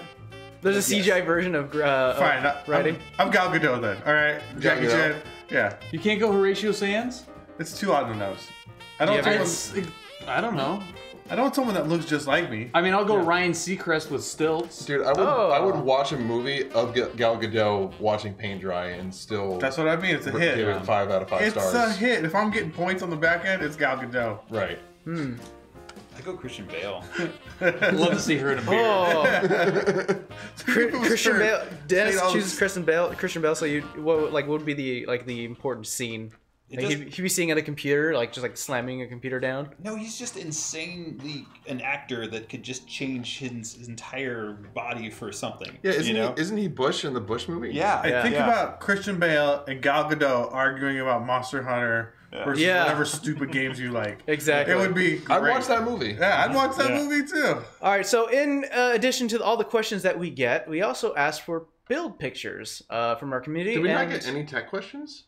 There's a
Yes.
CGI version of
Fine.
writing.
I'm Gal Gadot then. All right. Jackie
Gadot.
Chan. Yeah.
You can't go Horatio Sands?
It's too on the nose. I don't.
Yeah,
want
I don't know.
I don't want someone that looks just like me.
I mean, I'll go Ryan Seacrest with stilts.
Dude, I would watch a movie of Gal Gadot watching paint dry and still
That's what I mean. It's a
give
hit.
it 5 out of 5
It's
stars.
a hit. If I'm getting points on the back end, it's Gal Gadot.
Right.
I go Christian Bale.
I'd love to see her in a beard.
Oh, Christian
Sure.
Bale. Dennis
Say all
chooses
this-
Christian Bale. Christian Bale. So what would be the important scene? Like,
does-
he'd be seeing at a computer, like just like slamming a computer down.
No, he's just insanely an actor that could just change his entire body for something.
Yeah,
you
isn't he Bush in the Bush movie?
Yeah.
I think
yeah.
about Christian Bale and Gal Gadot arguing about Monster Hunter versus
Yeah.
whatever stupid games you like.
Exactly.
It would be great.
I'd watch that movie.
Yeah, I'd watch that
Yeah.
movie too.
All right. So in addition to all the questions that we get, we also asked for build pictures from our community.
Did we not
and,
get any tech questions?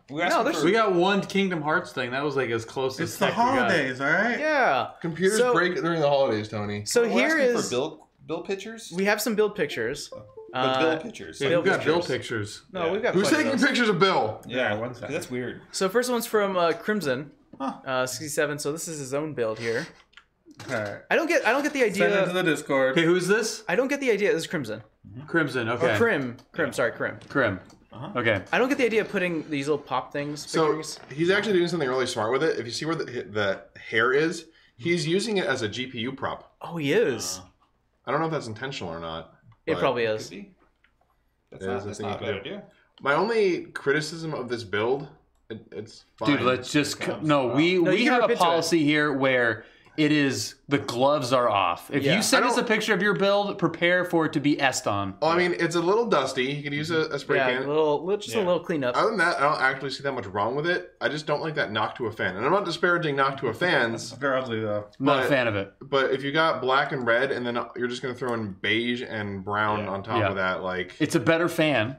We asked
No,
him
there's-
for,
We got one Kingdom Hearts thing. That was like as close as
It's the
heck we got.
holidays, all right?
yeah.
Computers
So-
break during the holidays, Tony.
So
we're
here
asking
is
for Bill pictures.
we have some build pictures.
But Bill pictures.
Yeah,
Bill
we've got Bill
pictures.
pictures.
No,
Yeah.
we've got
Who's
plenty of
taking
those.
pictures of Bill?
Yeah,
1 second.
That's weird.
So first one's from Crimson,
Huh.
67. So this is his own build here.
All right.
I don't get the
Send it to
idea.
the Discord.
Okay, who's this?
I don't get the idea. This is Crimson.
Crimson. Okay.
Or Crim. Sorry, Crim.
Crim. Okay.
I don't get the idea of putting these little pop things.
So
Figures.
he's actually doing something really smart with it. If you see where the hair is, he's using it as a GPU prop.
Oh, he is.
I don't know if that's intentional or not.
It
but
probably
Could
is.
be. That's
It
not,
is a
that's
thing
not a
you
bad
can do.
idea.
My only criticism of this build, it's fine.
Dude, let's just
Comes
no. We
No, you
we
can
have
rip
a
into it.
policy here where it is the gloves are off. If
Yeah.
you send
I
us a
don't-
picture of your build, prepare for it to be est on.
Well, I mean, it's a little dusty. You could use a spray
Yeah,
can.
a little cleanup.
Other than that, I don't actually see that much wrong with it. I just don't like that knock to a fan. And I'm not disparaging knock to a fans,
They're ugly though.
I'm not a
But-
fan of it.
but if you got black and red and then you're just going to throw in beige and brown
Yeah.
on top
Yeah.
of that, like...
It's a better fan,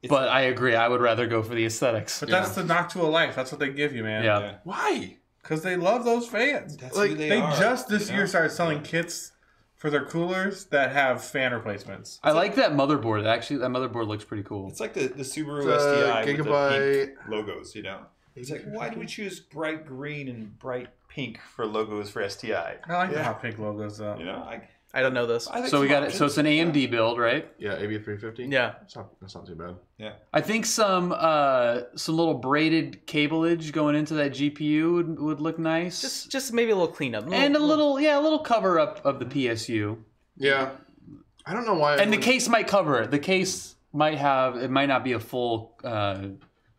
but I agree. I would rather go for the aesthetics.
But that's the knock to a life. That's what they give you, man.
Yeah.
Yeah.
Why?
Because they love those fans.
That's
Like,
who
They
are,
just this
you know?
year started selling kits for their coolers that have fan replacements.
I like that motherboard. Actually, that motherboard looks pretty cool.
It's like the Subaru
It's a
STI with the
Gigabyte.
pink logos, you know? It's like, why do we choose bright green and bright pink for logos for STI?
I like the hot pink logos though.
You know,
I don't know this.
I think
So we
some
got it. So
options.
it's an AMD build, right?
Yeah, AB350?
Yeah.
That's not too bad.
I think some little braided cableage going into that GPU would look nice.
Just maybe a little cleanup.
And a little cover up of the PSU.
Yeah. I don't know why...
And the case might cover it. The case might not be a full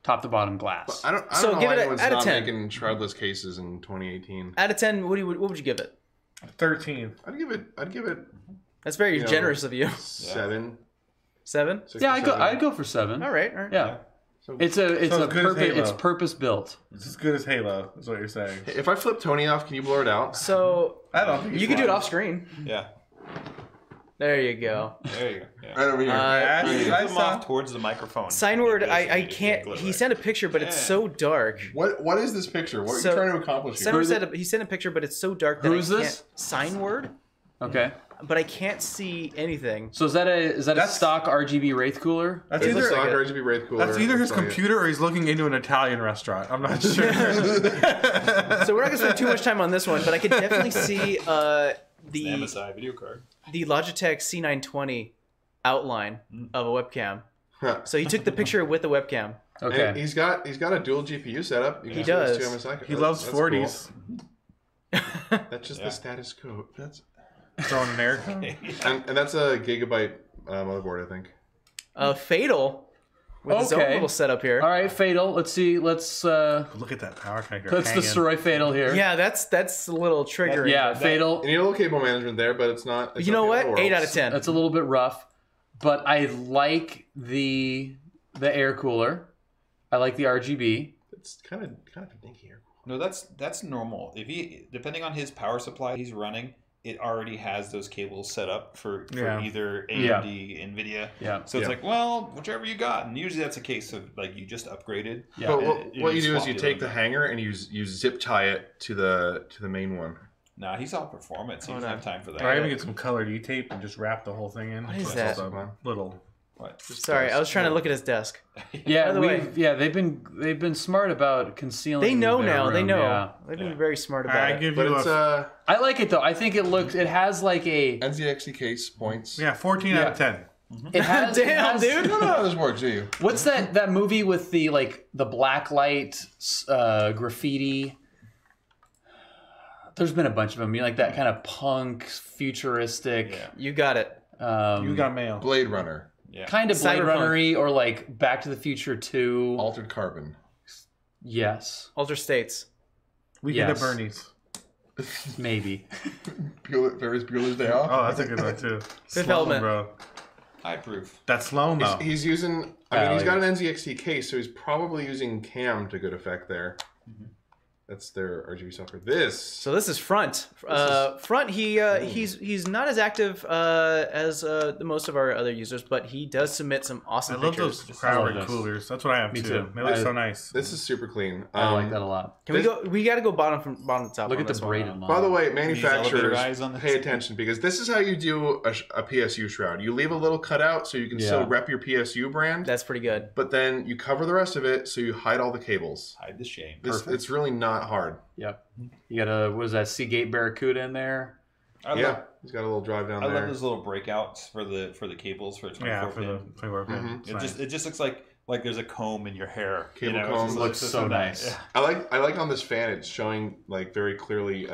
top to bottom glass.
I don't
So
know
give
why
it a-
anyone's
out of
not
10.
making shroudless cases in 2018.
Out of 10, what would you give it?
13.
I'd give it
That's very
know,
generous of you.
7.
7?
6
Yeah,
or
I'd go.
7.
I'd go for 7.
All right.
Yeah,
So
it's a
as good as Halo.
it's purpose built.
It's as good as Halo, is what you're saying.
if I flip Tony off, can you blur it out?
So
I don't think
you
it's
can do it
fine.
off screen.
Yeah,
There you go.
there you go. Yeah.
Right over here.
Yeah,
You
I
put them
saw-
off towards the microphone.
Signword, I
Basically,
can't.
glue
He
it.
sent a picture, but it's
Yeah.
so dark.
What is this picture? What are
So-
you trying to accomplish here?
Signword he sent a picture, but it's so dark that
Who
I
is
can't.
this?
Signword,
Okay.
but I can't see anything.
So is that a
That's-
stock RGB Wraith cooler?
That's
It's
either
a stock
like
RGB Wraith cooler.
that's either his
Looks like it.
computer or he's looking into an Italian restaurant. I'm not sure.
So we're not gonna spend too much time on this one, but I could definitely see
An
the
MSI video card.
Logitech C920 outline of a webcam. So he took the picture with the webcam.
Okay.
And he's got a dual GPU setup. You can
He
see those
does.
two MSI.
He loves
That's
40s.
cool. That's just
Yeah.
the status quo. That's
Throwing an air.
and that's a Gigabyte motherboard, I think.
Fatal with his own
Okay.
little setup here.
All right, Fatal. Let's see. Let's
Look at that power connector.
let's
hanging.
destroy Fatal here.
Yeah, that's a little triggering.
Yeah, Fatal.
You need a little cable management there, but it's not. It's
You know
not the end
what?
of the
8 out
world.
of 10.
That's a little bit rough, but I like the air cooler. I like the RGB.
It's kind of dinky here.
No, that's normal. If he, depending on his power supply he's running, it already has those cables set up for
Yeah.
either AMD, Nvidia.
Yeah.
So it's
Yeah.
like, well, whichever you got, and usually that's a case of like you just upgraded.
Yeah.
But
And
what you do is
swap
you
the
take
other
the
one.
hanger and you zip tie it to the main one.
Nah, he's all performance. He
Hold
doesn't
on.
have time for that.
Or I even get some colored E-tape and just wrap the whole thing in.
What is
Just
that?
some little.
What?
Sorry, I was trying to look at his desk.
Yeah,
By the way-
they've been smart about concealing.
They know
their
now. They
room,
know.
yeah.
They've been very smart about
I
it.
give
But
you
it's
a
I like it though. I think it has like a
NZXT case points.
14 out of 10.
it has, it
Damn,
has-
dude.
You don't know how this works, do you?
What's that movie with the black light graffiti? There's been a bunch of them. You know, like that kind of punk, futuristic,
Yeah.
You got it.
You got mail.
Blade Runner,
Yeah.
kind of Blade
Cyberpunk.
Runner-y, or like Back to the Future 2.
Altered Carbon.
Yes,
Alter States.
Weekend at
Yes.
Bernie's.
maybe.
Ferris Bueller's Day Off.
Oh, that's a good one too.
Fifth
Slow-mo,
Element.
bro.
I approve.
That's slow mo.
He's using. He's got an NZXT case, so he's probably using cam to good effect there. That's their RGB software. This.
So this is Front. Front. He's not as active as the most of our other users, but he does submit some
I
awesome
love
pictures.
those
I love
crowd
those.
coolers. That's what I have
Me
too.
too.
They look so nice.
This is super clean.
I like that a lot.
Can we go? We got to go bottom to top.
Look
on
at the
this one.
braided line.
By the way,
elevator
manufacturers,
eyes on this?
pay attention because this is how you do a PSU shroud. You leave a little cutout so you can still
Yeah.
rep your PSU brand,
That's pretty good.
but then you cover the rest of it so you hide all the cables.
Hide the shame.
It's really not hard.
Yep. You got a what is that Seagate Barracuda in there?
I
Yeah,
love,
he's got a little drive down
I
there.
love those little breakouts for the cables for 24
Yeah, for
pin.
the 24 pin.
Mhm.
It's
It
nice.
just looks like there's a comb in your hair.
Cable
It's
comb
just-
looks
it's
so nice.
Yeah.
I like on this fan. It's showing like very clearly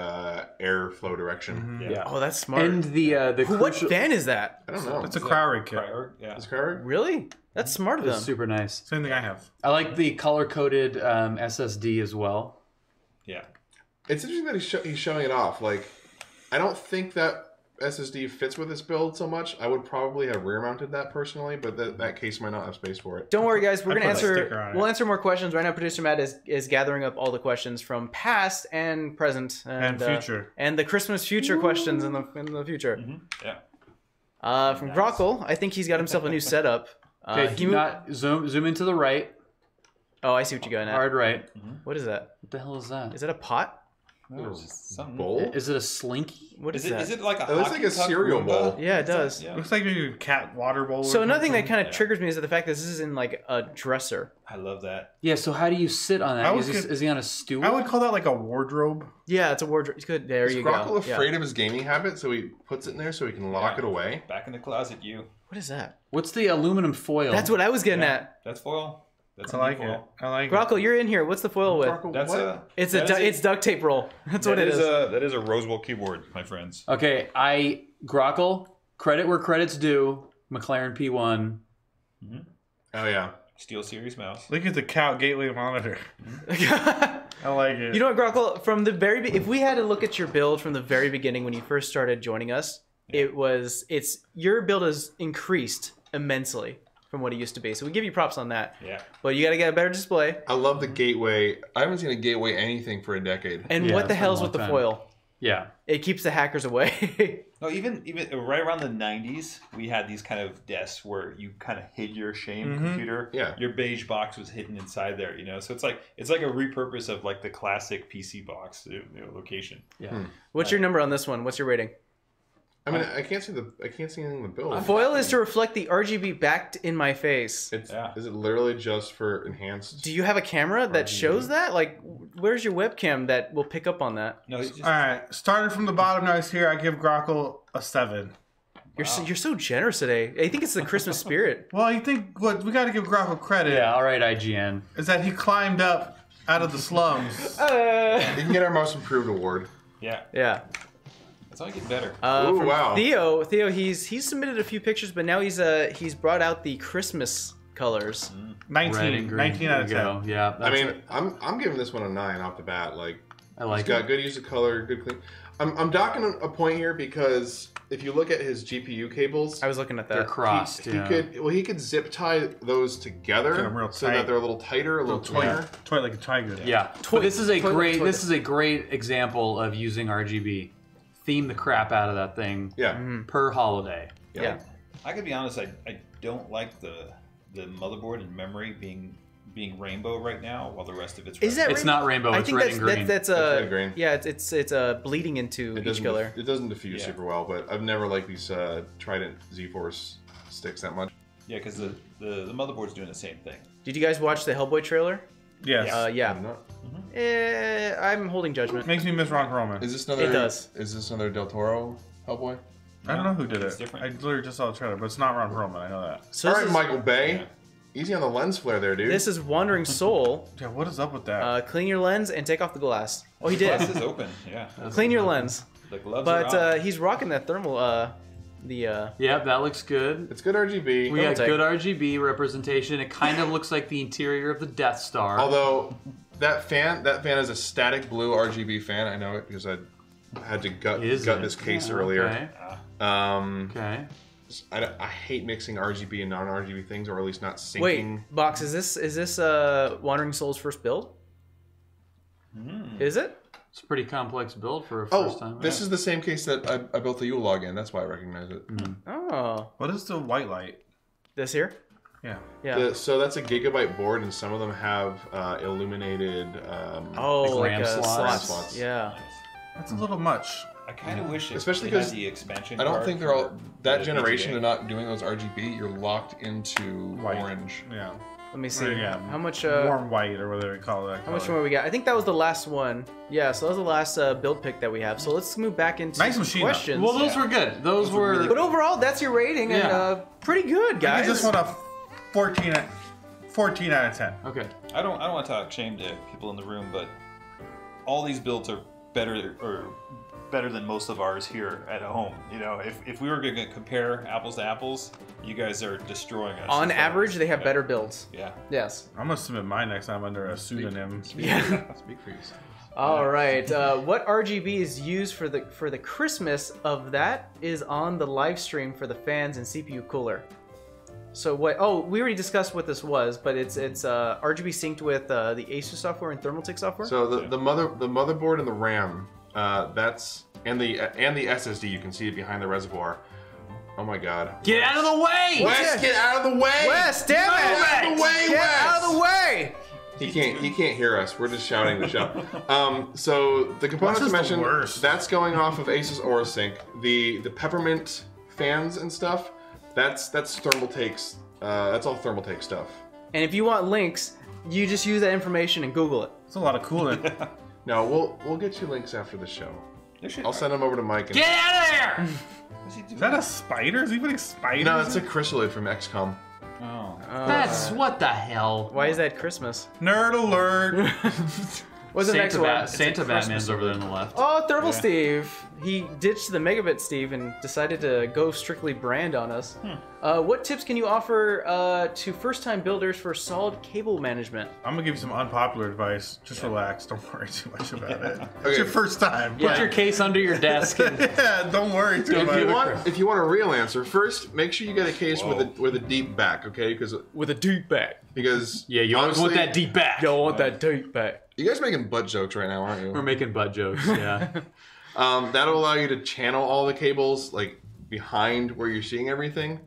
air flow direction.
Yeah.
Oh, that's smart.
And the
What
crucial
fan is that?
I don't know.
It's a crowd rig kit.
Prior, yeah.
Is Kyrie?
Really? That's smart of them.
is super nice.
Same thing I have.
I like the color coded SSD as well.
Yeah.
It's interesting that he's showing it off. Like, I don't think that SSD fits with this build so much. I would probably have rear mounted that personally, but that case might not have space for it.
Don't worry, guys. We're
I
gonna
put a sticker on
answer.
it.
We'll answer more questions right now. Producer Matt is gathering up all the questions from past and present
And future.
and the Christmas future questions in the future.
Yeah.
From Grockle, I think he's got himself a new setup.
Okay,
can
do
you-
not zoom into the right,
Oh, I see what you're going at.
hard right.
What is that?
What the hell is that?
Is that a pot?
No, it's just something.
Bowl?
Is it a slinky?
What is,
Is it
that?
is it like a
It looks
hockey
like a
puck
cereal
Roomba?
bowl.
Yeah, it
Is that-
does.
Yeah.
Looks like maybe a cat water bowl.
So
or
another thing that
something.
kind of triggers me is the fact that this is in like a dresser.
I love that.
Yeah. So how do you sit on
I
that?
was
Is he on a stool?
I would call that like a wardrobe.
Yeah, it's a wardrobe. It's good. There
Is
you
Grockle
go.
afraid of his gaming habit, so he puts it in there so he can lock
Yeah.
it away?
Back in the closet, you.
What is that?
What's the aluminum foil?
That's what I was getting at.
That's foil. That's
I
a
like
foil.
it. I like it.
Grockle, you're in here. What's the foil with?
Grockle,
That's
what?
a.
It's
that is
it's duct tape roll. That's what
that
it is.
That is a Rosewell keyboard, my friends.
Okay, Grockle, credit where credit's due. McLaren P1.
Oh yeah.
Steel Series mouse.
Look at the cow gateway monitor. I like it.
You know what, Grockle? From the if we had to look at your build from the very beginning when you first started joining us, your build has increased immensely from what it used to be. So we give you props on that.
Yeah.
But you got to get a better display.
I love the gateway. I haven't seen a gateway anything for a decade.
And
Yeah,
what the
it's been a
hell's
long
with the
time.
foil?
Yeah.
It keeps the hackers away.
No, even right around the 90s, we had these kind of desks where you kind of hid your shame computer.
Yeah.
Your beige box was hidden inside there, you know. So it's like a repurpose of like the classic PC box location.
Yeah.
What's your number on this one? What's your rating?
I mean, I can't see anything in the build.
Foil is to reflect the RGB back in my face.
Yeah.
Is it literally just for enhanced?
Do you have a camera that shows that? Like, where's your webcam that will pick up on that?
No, it's just,
All right, starting from the bottom, nice here. I give Grockle a 7.
You're so generous today. I think it's the Christmas spirit.
Well, I think what we got to give Grockle credit
Yeah. All right, IGN.
is that he climbed up out of the slums.
You can get our most improved award.
yeah.
Yeah.
It's only getting better.
Ooh,
From
wow.
Theo, he's submitted a few pictures, but now he's brought out the Christmas colors.
19,
Red and green.
19 out of
There
10.
you go. Yeah.
I
that's
mean,
it.
I'm giving this one a 9 off the bat. Like,
I like
he's got
it.
good use of color, good clean. I'm docking a point here because if you look at his GPU cables,
I was looking at
They're
that.
crossed.
he
Yeah.
could zip tie those together
Get 'em real
so
tight.
that they're a little tighter, a little twinner.
Toy like a tiger.
Yeah. But this is a
toilet.
this is a great example of using RGB. Theme the crap out of that thing
Yeah.
per holiday.
Yeah.
I could be honest. I don't like the motherboard and memory being being rainbow right now, while the rest of it's
Is that
It's not rainbow.
I
It's
think
red
that's
and green.
that's
red and green.
yeah, it's bleeding into
It
each
doesn't,
color.
it doesn't diffuse
Yeah.
super well, but I've never liked these Trident Z-Force sticks that much.
Yeah, because the motherboard's doing the same thing.
Did you guys watch the Hellboy trailer?
Yes.
Yeah.
I'm not-
I'm holding judgment.
Makes me miss Ron Perlman.
Is this another?
It does.
Is this another Del Toro Hellboy?
I don't know who did
It's
it.
different.
I literally just saw the trailer, but it's not Ron Perlman. I know that.
So
All
this
right,
is,
Michael Bay. Easy on the lens flare there, dude.
this is Wandering Soul.
Yeah, what is up with that?
Clean your lens and take off the glass. Oh, he did.
Glass is open. Yeah.
Clean your lens.
The gloves are
But
on.
he's rocking that thermal.
Yeah, that looks good.
It's good RGB.
We got
take.
good RGB representation. It kind of looks like the interior of the Death Star.
Although that fan is a static blue RGB fan. I know it because I had to gut
Is it?
this case
Yeah,
earlier.
Okay.
Um,
Okay.
I hate mixing RGB and non-RGB things, or at least not syncing.
Wait, Box, is this Wandering Soul's first build? Is it?
It's a pretty complex build for a
Oh,
first time.
this is the same case that I built the Yule log in. That's why I recognize it.
Oh,
What is the white light?
this here?
Yeah.
Yeah.
So that's a gigabyte board, and some of them have illuminated.
Oh, like
RAM
slots.
slots.
Yeah.
That's a little much.
I kind of wish it,
Especially
it had
'cause
the expansion.
I don't
card
think they're all
for
that
the
generation.
VGA.
They're not doing those RGB. You're locked into
White.
orange.
Yeah.
Let me see.
Yeah.
How much?
Warm white or whatever they call that.
How much
color.
more we got? I think that was the last one. Yeah. So that was the last build pick that we have. So let's move back into
Nice
some
machine, though.
questions.
Well, those were good. Those were.
But overall, that's your rating, and
Yeah.
pretty good,
I
guys.
give this one a 14 out of 10.
Okay.
I don't want to talk shame to people in the room, but all these builds are better than most of ours here at home. You know, if we were going to compare apples to apples, you guys are destroying us.
On
as far
average,
as-
they have
yeah.
better builds.
Yeah.
Yes.
I'm gonna submit mine next time under a pseudonym.
Yeah.
Speak for yourself.
All right. What RGB is used for the Christmas of that is on the live stream for the fans and CPU cooler. So what? Oh, we already discussed what this was, but it's RGB synced with the Asus software and Thermaltake software.
So the motherboard and the RAM, that's and the SSD. You can see it behind the reservoir. Oh my God!
Get out of the way!
Wes, get out of the way!
Wes, damn it!
Get out of the way,
Get
Wes!
out of the way!
He can't hear us. We're just shouting the show. So the components I
Wes is the
mentioned,
worst.
that's going off of Asus AuraSync. The peppermint fans and stuff, that's Thermaltake's. That's all Thermaltake stuff.
And if you want links, you just use that information and Google it.
It's a lot of coolant.
No, we'll get you links after the show.
There should-
I'll send them over to Mike. And...
Get out of there!
What's he doing?
Is that a spider? Is he putting spiders?
No, it's a chrysalid from XCOM.
Oh.
That's what the hell.
Why is that Christmas?
Nerd alert.
What's the next one?
Santa Batman's over there on the left.
Oh, Thermal Steve. He ditched the Megabit Steve and decided to go strictly brand on us. What tips can you offer to first-time builders for solid cable management?
I'm gonna give you some unpopular advice. Just relax. Don't worry too much about it.
Okay.
It's your first time.
Put your case under your desk. And
Yeah, don't worry too much.
If you want a real answer, first make sure you get a case with a deep back, okay?
With a deep back.
Because
yeah, you always want
honestly,
that deep back.
Y'all want that deep back.
You guys making butt jokes right now, aren't you?
We're making butt jokes, yeah.
That'll allow you to channel all the cables like behind where you're seeing everything.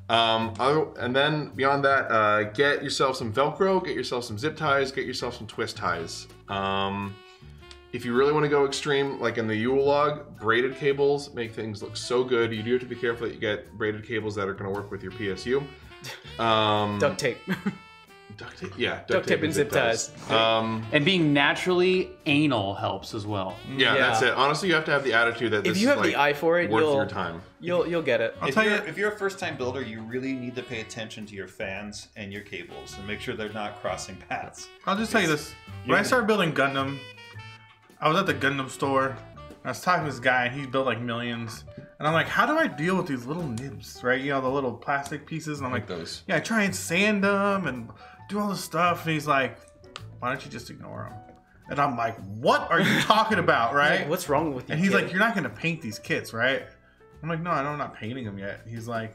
And then beyond that, get yourself some Velcro, get yourself some zip ties, get yourself some twist ties. If you really want to go extreme, like in the Yule log, braided cables make things look so good. You do have to be careful that you get braided cables that are going to work with your PSU.
Duct tape.
Duct tape, yeah,
Duct tape and zip ties.
And being naturally anal helps as well.
Yeah,
Yeah.
that's it. Honestly, you have to have the attitude that this
If you
is
have the eye for it,
worth
you'll
your time.
you'll get it.
If
tell
you're,
you-
if you're a first-time builder, you really need to pay attention to your fans and your cables and make sure they're not crossing paths.
I'll just tell you this. When I started building Gundam, I was at the Gundam store. And I was talking to this guy, and he built like millions. And I'm like, how do I deal with these little nibs, right? You know, the little plastic pieces. And I'm like,
those.
yeah, I try and sand them and do all this stuff. And he's like, why don't you just ignore them? And I'm like, what are you talking about, right?
Like, what's wrong with you?
And he's
kid?
like, you're not going to paint these kits, right? I'm like, no, I'm not painting them yet. He's like,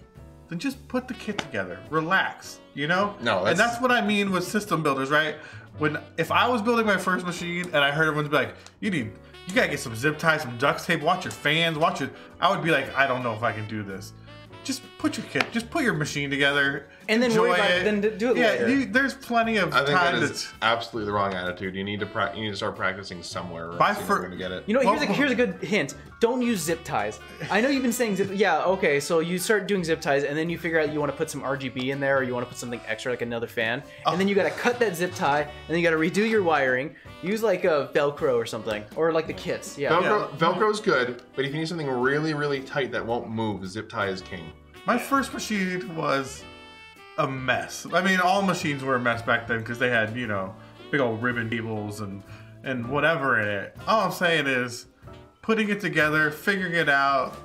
then just put the kit together. Relax, you know?
No,
and that's what I mean with system builders, right? If I was building my first machine and I heard everyone's be like, you gotta get some zip ties, some duct tape, watch your fans, I would be like, I don't know if I can do this. just put your machine together,
And then
enjoy
worry about it, then do it later.
there's plenty of
I think
time
that is absolutely the wrong attitude. You need to start practicing somewhere. Or
Buy
else you're
for-
never gonna get it.
You know, here's a good hint. Don't use zip ties. I know you've been saying zip. Yeah, okay. So you start doing zip ties, and then you figure out you want to put some RGB in there, or you want to put something extra, like another fan, and then you got to cut that zip tie, and then you got to redo your wiring. Use like a Velcro or something, or like the kits. Yeah.
Velcro's good, but if you need something really, really tight that won't move, zip tie is king.
My first machine was a mess. I mean, all machines were a mess back then because they had, big old ribbon cables and whatever in it. All I'm saying is putting it together, figuring it out,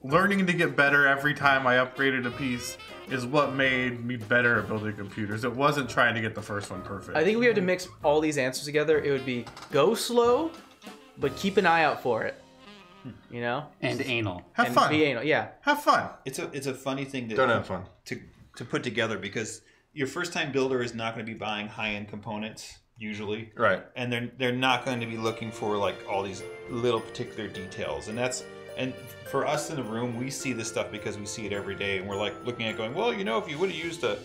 learning to get better every time I upgraded a piece is what made me better at building computers. It wasn't trying to get the first one perfect.
I think if we had to mix all these answers together, it would be go slow, but keep an eye out for it. You know?
And anal.
Have
And
fun.
be anal, yeah.
Have fun.
It's a funny thing
Don't have fun.
to put together, because your first time builder is not going to be buying high end components usually,
Right.
and they're not going to be looking for like all these little particular details, and for us in the room, we see this stuff because we see it every day, and we're like looking at going, well, if you would have used the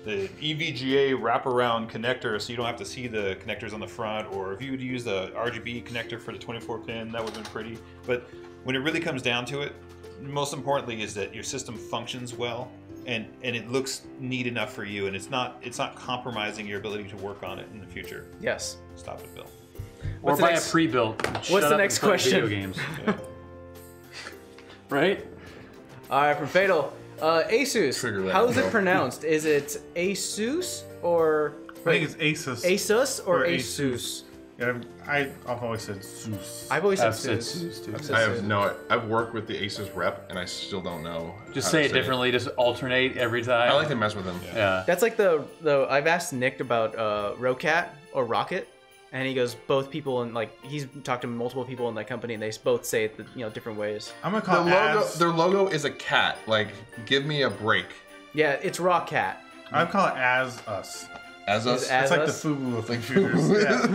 EVGA wraparound connector so you don't have to see the connectors on the front, or if you would use the RGB connector for the 24 pin, that would have been pretty. But when it really comes down to it, most importantly is that your system functions well and it looks neat enough for you, and it's not compromising your ability to work on it in the future.
Yes.
Stop it, Bill.
Or
What's the
buy
next-
a pre-built.
What's the next question?
Video games.
Yeah.
Right?
All right, from Fatal. Asus.
Trigger that,
How is it
bro.
pronounced? Is it Asus or
I think it's Asus.
Asus or
Or
Asus?
Yeah, I've always said Zeus.
I've always said
I've said
Asus.
Asus, too.
I've said
I have
Asus.
I've worked with the Asus rep, and I still don't know.
Just
how
say
to
it differently. Just alternate every time.
I like to mess with them.
Yeah.
That's like the I've asked Nick about Rocat or Rocket, and he goes both people, and like he's talked to multiple people in that company, and they both say it different ways.
I'm gonna call
Their logo is a cat. Like, give me a break.
Yeah, it's Rocket.
I'm calling it as us.
As us.
As
It's like
us?
the FUBU of computers. Yeah.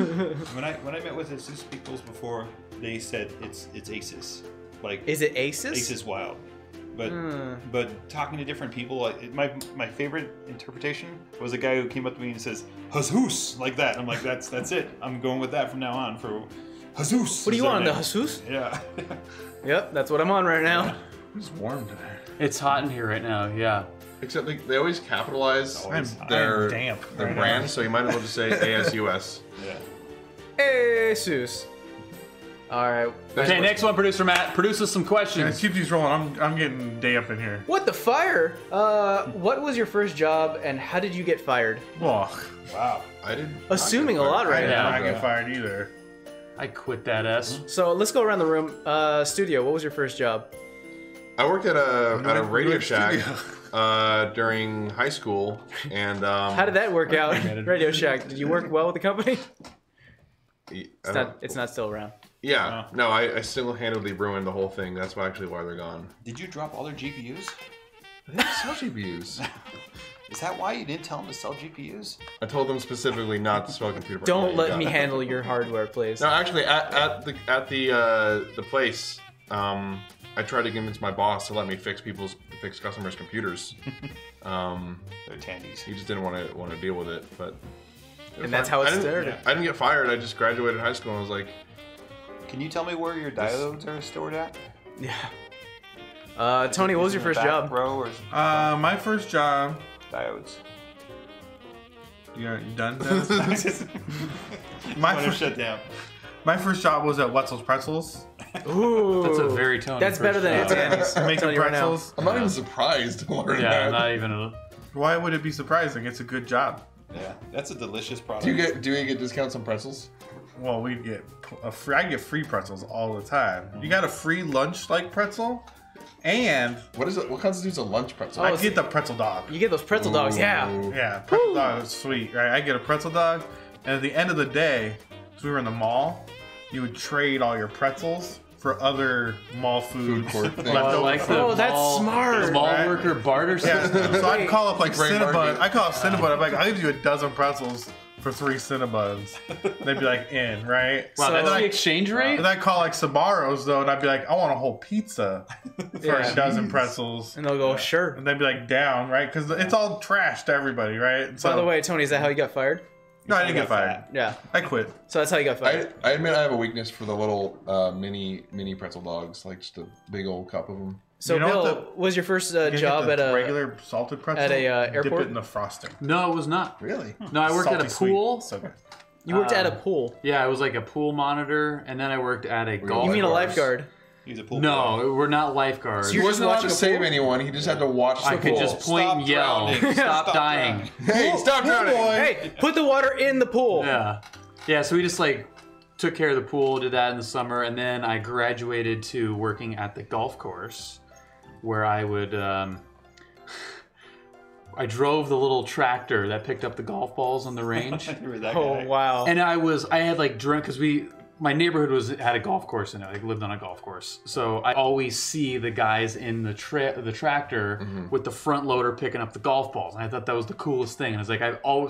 When I met with Asus people before, they said it's Asus. Like,
Is it Asus?
Asus Wild. But talking to different people, my favorite interpretation was a guy who came up to me and says "Jesus" like that. I'm like, that's it. I'm going with that from now on for Jesus.
What do you
is their
want, the
name.
Jesus?
Yeah.
Yep, that's what I'm on right now.
It's warm today.
It's hot in here right now. Yeah.
Except they always capitalize
I'm
their
damp
their
right
brand,
now.
so you might as well just say ASUS.
Yeah.
Asus. All right.
Okay, next one, producer Matt. Produce us some
Let's
questions.
keep these rolling. I'm getting day up in here.
What the fire? What was your first job, and how did you get fired?
Well,
Wow.
I did.
Assuming a lot
I
right
did
now.
not get fired either.
I quit that S.
So let's go around the room. Studio. What was your first job?
I worked at a Radio
Good
Shack
studio.
during high school, and
How did that work out? Radio Shack. Did you work well with the company? It's not still around.
Yeah, no, I single-handedly ruined the whole thing. That's actually why they're gone.
Did you drop all their GPUs?
They didn't sell GPUs.
Is that why you didn't tell them to sell GPUs?
I told them specifically not to sell computer parts.
Don't
You
let
got
me
it.
handle your hardware, please.
No, actually, at the place, I tried to convince my boss to let me fix customers' computers.
They're tandies.
He just didn't want to deal with it, but. It was
And that's
fine.
how it
I didn't-
started.
I didn't get fired. I just graduated high school and was like,
Can you tell me where your diodes are stored at?
Yeah. Tony, what was your
Is it in
first
the back
job?
row or is it
My first job.
diodes?
You done? Dennis? my,
Might have
first,
shut down.
my first job was at Wetzel's Pretzels.
Ooh.
That's a very Tony.
That's better than
first job.
Aunt Annie's.
Making
telling you right now.
pretzels.
I'm not even surprised to learn
Yeah,
that.
not even a.
Why would it be surprising? It's a good job.
Yeah, that's a delicious product.
Do you get discounts on pretzels?
Well, we get I get free pretzels all the time. You got a free lunch like pretzel, and
What is it? What constitutes a lunch pretzel?
I get the pretzel dog.
You get those pretzel dogs, yeah.
Ooh.
Yeah, pretzel dog is sweet, right? I get a pretzel dog, and at the end of the day, because we were in the mall, you would trade all your pretzels for other mall
Food
foods.
court things.
I like the
Oh, that's
mall-
smart.
the mall
Right?
worker barter
Yeah,
system.
so I'd call up like
Great
Cinnabon.
marketing.
I call up Cinnabon. I'm like, I'll give you a dozen pretzels for 3 Cinnabons. They'd be like, in, right?
Wow,
So-
that's the exchange rate?
And I'd call like Sbarro's though, and I'd be like, I want a whole pizza for
Yeah.
a dozen pretzels.
And they'll go, sure.
And they'd be like, down, right? Because it's all trash to everybody, right? And
By the way, Tony, is that how you got fired?
no, I didn't get fired.
Yeah.
I quit.
So that's how you got fired.
I admit I have a weakness for the little mini pretzel dogs, like just a big old cup of them.
So,
You know
Bill,
what
was your first
You
job
get
at
the
a
regular salted pretzel
at a,
Dip
airport?
it in the frosting.
No, it was not.
Really?
No, I worked at a
Salty
pool.
sweet. So good.
You worked at a pool.
Yeah, I was like a pool monitor, and then I worked at a golf.
You mean a
course.
lifeguard?
He's a pool boy.
No, we're not lifeguards.
So
He
You're
wasn't
just
allowed
watching
to
a
save
pool?
anyone. He just had to watch the
I could
pool.
just point
Stop
and yell,
drowning.
stop
Stop
dying.
Hey, stop drowning!
Hey, put the water in the pool.
Yeah. Yeah, so we just like took care of the pool, did that in the summer, and then I graduated to working at the golf course where I would I drove the little tractor that picked up the golf balls on the range.
You were that
Oh
guy.
wow.
And I had like drunk because my neighborhood had a golf course in it. Like lived on a golf course, so I always see the guys in the tractor with the front loader picking up the golf balls. And I thought that was the coolest thing. And I was like,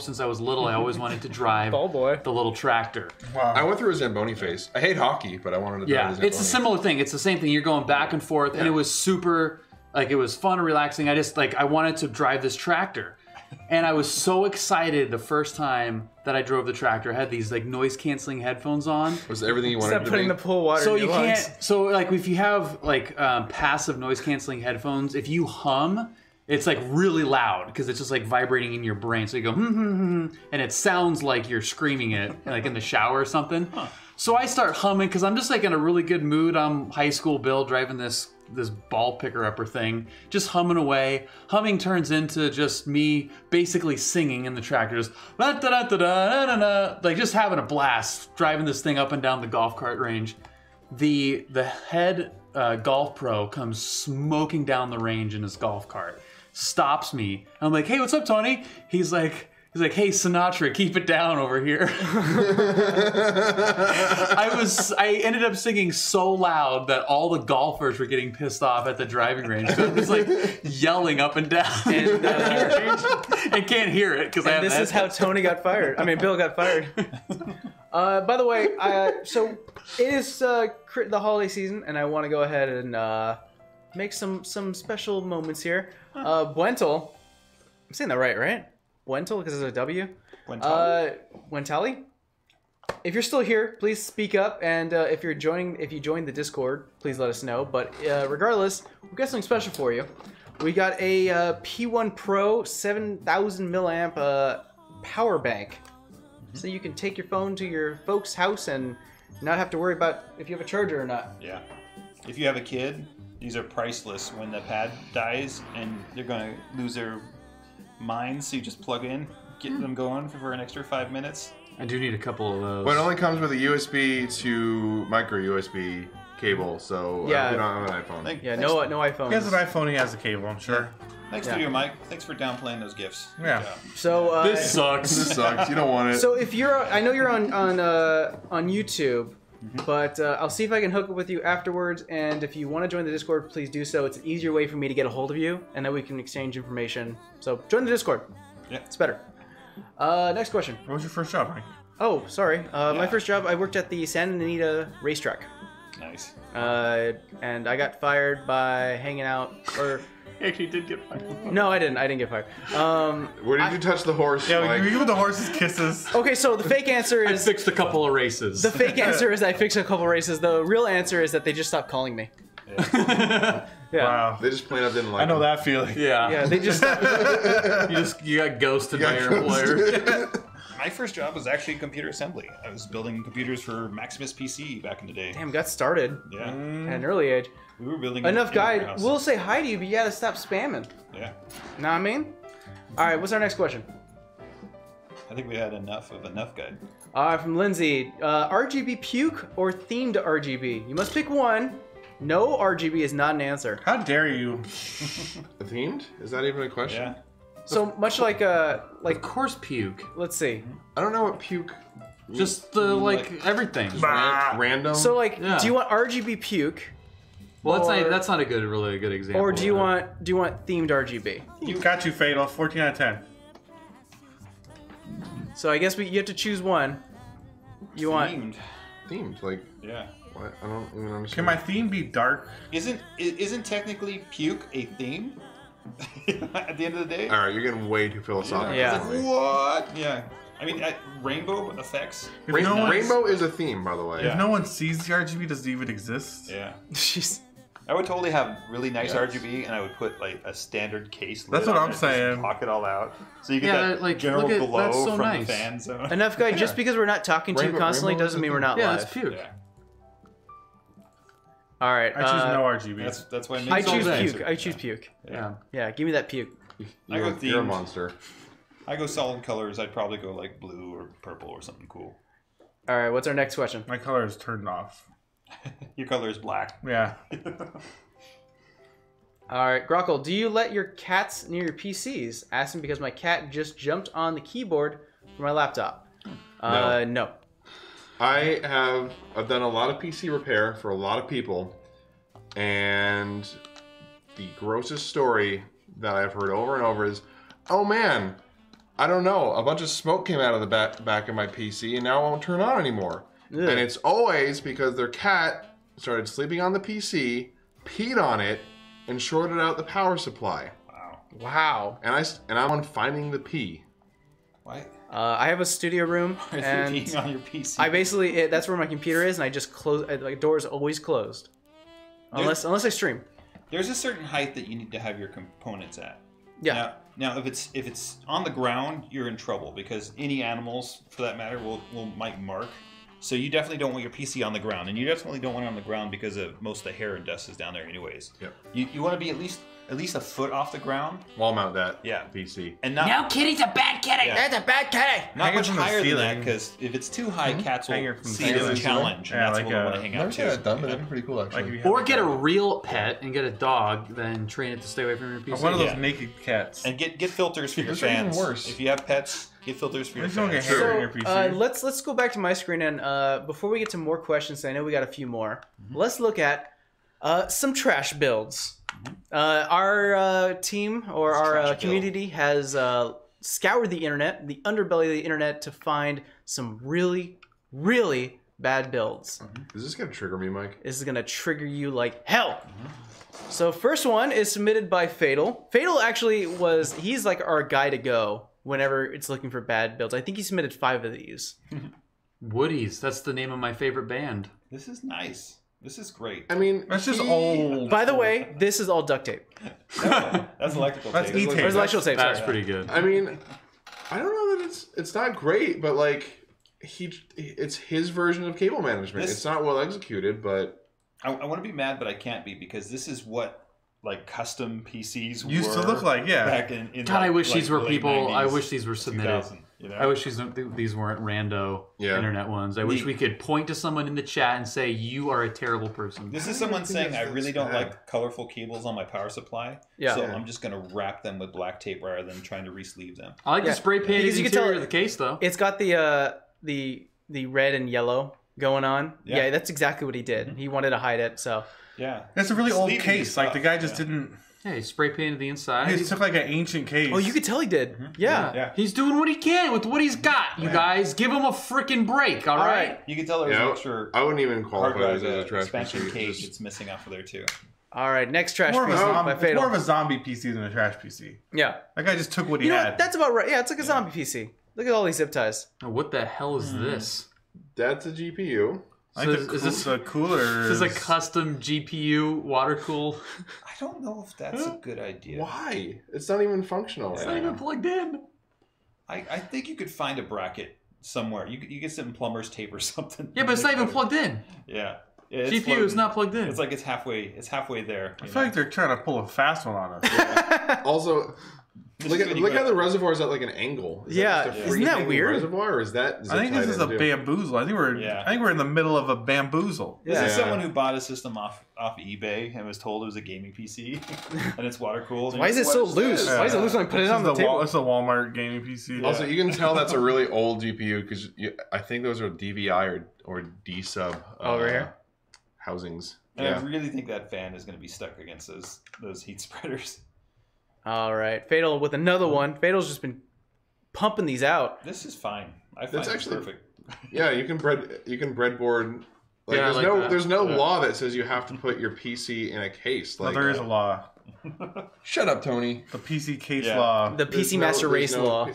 since I was little, I always wanted to drive
Ball boy.
the little tractor.
Wow.
I went through a Zamboni phase. I hate hockey, but I wanted to
Yeah,
drive a Zamboni.
it's a similar thing. It's the same thing. You're going back and forth, and it was super. Like it was fun and relaxing. I wanted to drive this tractor. And I was so excited the first time that I drove the tractor. I had these like noise canceling headphones on.
Was everything you wanted
Stop
to
putting
be?
the pool water
So
in
you
your lungs.
can't. So like if you have like passive noise canceling headphones, if you hum, it's like really loud because it's just like vibrating in your brain. So you go and it sounds like you're screaming it like in the shower or something. So I start humming because I'm just like in a really good mood. I'm high school Bill driving this ball picker upper thing, just humming away. Humming turns into just me basically singing in the tractor, just like just having a blast driving this thing up and down the golf cart range. The head golf pro comes smoking down the range in his golf cart, stops me. I'm like, hey, what's up, Tony? He's like, hey, Sinatra, keep it down over here. I ended up singing so loud that all the golfers were getting pissed off at the driving range. So I'm just like yelling up and down
And,
and can't hear it because I have
this is how Tony got fired. I mean, Bill got fired. By the way, so it is the holiday season, and I want to go ahead and make some special moments here. Buentel, I'm saying that right? Buentel, because it's a W. Wentali. If you're still here, please speak up, and if you joined the Discord, please let us know. But regardless, we've got something special for you. We got a P1 Pro 7,000 milliamp power bank, so you can take your phone to your folks' house and not have to worry about if you have a charger or not.
Yeah. If you have a kid, these are priceless when the pad dies and they're going to lose their minds. So you just plug in, get them going for an extra 5 minutes.
I do need a couple of those.
But it only comes with a USB to micro USB cable, so
Yeah.
we don't have an iPhone.
Yeah, no iPhone.
He has an iPhone. He has a cable. I'm sure.
Thanks
Yeah.
to you, Mike. Thanks for downplaying those gifts. Good
Yeah.
job.
So
this sucks.
This sucks. You don't want it.
So if you're, I know you're on YouTube, but I'll see if I can hook up with you afterwards. And if you want to join the Discord, please do so. It's an easier way for me to get a hold of you, and then we can exchange information. So join the Discord.
Yeah.
It's better. Next question.
What was your first job, Mike?
Oh, sorry. My first job, I worked at the Santa Anita racetrack.
Nice.
And I got fired by hanging out, or
Actually did get fired.
no, I didn't. I didn't get fired.
Where did you touch the horse?
Yeah,
Mike?
we give the horses kisses.
Okay, so the fake answer
I
is
fixed a couple of races.
the fake answer is I fixed a couple races. The real answer is that they just stopped calling me. Yeah.
Wow.
They just plain up didn't like
I know
him.
that feeling.
yeah.
Yeah, they just
You got ghosted by
got
your employer.
My first job was actually computer assembly. I was building computers for Maximus PC back in the day.
damn got started
Yeah.
at an early age.
We were building
Enough
in a
guy.
warehouse.
We'll say hi to you, but you gotta stop spamming.
Yeah.
Know what I mean? All right, what's our next question?
I think we had enough of enough guy.
From Lindsay, RGB puke or themed RGB? You must pick one. No RGB is not an answer.
How dare you?
Themed? Is that even a question?
Yeah.
So much like
Of course, puke.
let's see.
I don't know what puke.
Just the like everything.
Random.
So like,
Yeah.
do you want RGB puke,
Well,
or-
that's not a really good example.
or do you
of it.
want themed RGB?
Got you, Fatal. 14 out of 10.
So I guess you have to choose one. You want?
Themed.
Like,
Yeah.
what? I don't even understand.
Can my theme be dark?
Isn't technically puke a theme? At the end of the day.
All right, you're getting way too philosophical.
Yeah.
It's like, what? Yeah. I mean, rainbow effects.
If no one's-
Rainbow is a theme, by the way.
Yeah.
If no one sees the RGB, does it even exist?
Yeah.
Jeez.
I would totally have really nice RGB, and I would put like a standard case.
That's
lid
what
on
I'm
it, just
saying.
Block it all out, so you get
Yeah,
that
like,
general
look at-
glow
that's so
from
nice.
the fan zone.
Enough, guy. Just because we're not talking to you
Rainbow-
constantly
rainbow
doesn't
is
mean
a
we're not
Yeah,
live.
that's puke.
Yeah.
All right.
I choose no RGB.
That's why
I
all
choose
day.
puke. I choose puke.
Yeah.
Yeah, give me that puke.
I go
You're a
themed.
monster.
I go solid colors. I'd probably go like blue or purple or something cool.
All right. What's our next question?
My color is turned off.
Your color is black.
Yeah.
All right, Grockle, do you let your cats near your PCs? Asking because my cat just jumped on the keyboard for my laptop. No.
I've done a lot of PC repair for a lot of people, and the grossest story that I've heard over and over is, oh man, I don't know, a bunch of smoke came out of the back of my PC and now it won't turn on anymore.
Ugh.
And it's always because their cat started sleeping on the PC, peed on it, and shorted out the power supply.
Wow.
And I'm on finding the pee.
Why?
I have a studio room,
Are you
and
peeing on your PC?
I basically that's where my computer is, and I just close. Like door is always closed, unless I stream.
There's a certain height that you need to have your components at.
Yeah.
Now, if it's on the ground, you're in trouble because any animals, for that matter, might mark. So you definitely don't want your PC on the ground, and you definitely don't want it on the ground because of most of the hair and dust is down there, anyways.
Yep.
You want to be at least a foot off the ground,
Wall mount that
Yeah.
PC.
and not
kitty's a bad kitty.
Yeah.
That's a bad kitty.
not
Hang it
much
from the
higher than that
ceiling.
because if it's too high, cats
Hang
will
it from the
see it as a
ceiling.
challenge, and
Yeah,
that's
like
what we want
a-
to hang
Never
out
seen
to.
that done, but that'd be pretty cool
Like
actually.
if you have
Or get a
like
real pet and get a dog, then train it to stay away from your PC.
one of those
Yeah.
naked cats.
And get filters for your
Those are even
fans.
worse.
If you have pets, get filters for your
At least you don't
fans.
get hair
So
on your PC.
let's go back to my screen, and before we get to more questions, I know we got a few more. Let's look at some trash builds. Our team or our
trash build.
community has scoured the internet, the underbelly of the internet, to find some really, really bad builds.
Is this gonna trigger me, Mike?
This is gonna trigger you like hell. So first one is submitted by Fatal. Fatal actually he's like our guy to go whenever it's looking for bad builds. I think he submitted 5 of these.
Woodies. That's the name of my favorite band.
This is nice. This is great.
I mean,
That's just
he-
old.
By the way, this is all duct tape.
That's electrical
That's
tape.
E-tape.
Or is electrical tape,
That's
sorry.
pretty good.
I mean, I don't know that it's not great, but like it's his version of cable management.
This-
It's not well executed, but
I want to be mad, but I can't be because this is what like custom PCs
Used to
were
look like, yeah.
back in
God, I wish these were
late
people. I
90s,
wish these were submitted.
2000, you know?
I wish these weren't rando
Yeah.
internet ones. I wish we could point to someone in the chat and say, you are a terrible person.
This is
I
someone
don't think
saying I
that's
really don't
bad.
like colorful cables on my power supply.
Yeah.
So
Yeah.
I'm just gonna wrap them with black tape rather than trying to re-sleeve them.
I like
Yeah.
the spray painted
Because you can
interior
tell-
of the case, though.
It's got the red and yellow going on.
Yeah.
Yeah, that's exactly what he did. He wanted to hide it, so
Yeah.
That's a really old
Sleeving
case.
is
Like the
tough,
guy just
yeah.
didn't.
Yeah, he spray painted the inside.
He just took like an ancient case.
Oh, you could tell he did. Yeah.
Yeah.
He's doing what he can with what he's got. You guys, give him a freaking break, all right?
You can tell there's
yeah,
an extra
I wouldn't even
hard
qualify
drive,
this as a trash
expansion
PC.
cage
It's
that's missing off of there too.
All right, next trash
more of, a
piece
zombie,
by
it's
Fatal.
more of a zombie PC than a trash PC.
Yeah.
That guy just took what he
You know
had.
what? That's about right. Yeah, it's like a zombie PC. Look at all these zip ties.
Now, what the hell is this?
That's a GPU.
I
So
think
is this-
the cooler?
This is a custom GPU water cool.
I don't know if that's a good idea.
Why? It's not even functional.
It's
right
not
now.
even plugged in.
I think you could find a bracket somewhere. You get some plumber's tape or something.
Yeah, but it's not even plugged in.
Yeah. It's
GPU is
floating.
not plugged in.
It's like it's halfway there.
I feel like they're trying to pull a fast one on us.
Also,
This
look
is
at
when you
look
go-
how the reservoir is at like an angle. Is
Yeah,
that just a
isn't that
freestanding
weird?
Reservoir, or is that?
I think this is a bamboozle. I think we're in the middle of a bamboozle.
This
Yeah.
is someone who bought a system off eBay and was told it was a gaming PC and it's water cooled.
Why is it so loose?
this?
Why is it loose when I put it
This
on
is
the table?
It's a Walmart gaming PC.
Also, you can tell that's a really old GPU because I think those are DVI or D sub
Over here?
housings.
And I
Yeah.
really think that fan is going to be stuck against those heat spreaders.
All right, Fatal with another one. Fatal's just been pumping these out.
This is fine. I find
That's
it's
actually-
perfect.
Yeah, you can breadboard. Like,
Yeah, I
there's
like
no
that.
there's no
Yeah.
law that says you have to put your PC in a case.
No,
Like,
there is a law.
shut up, Tony.
The PC case
Yeah.
law.
The PC Master Race law.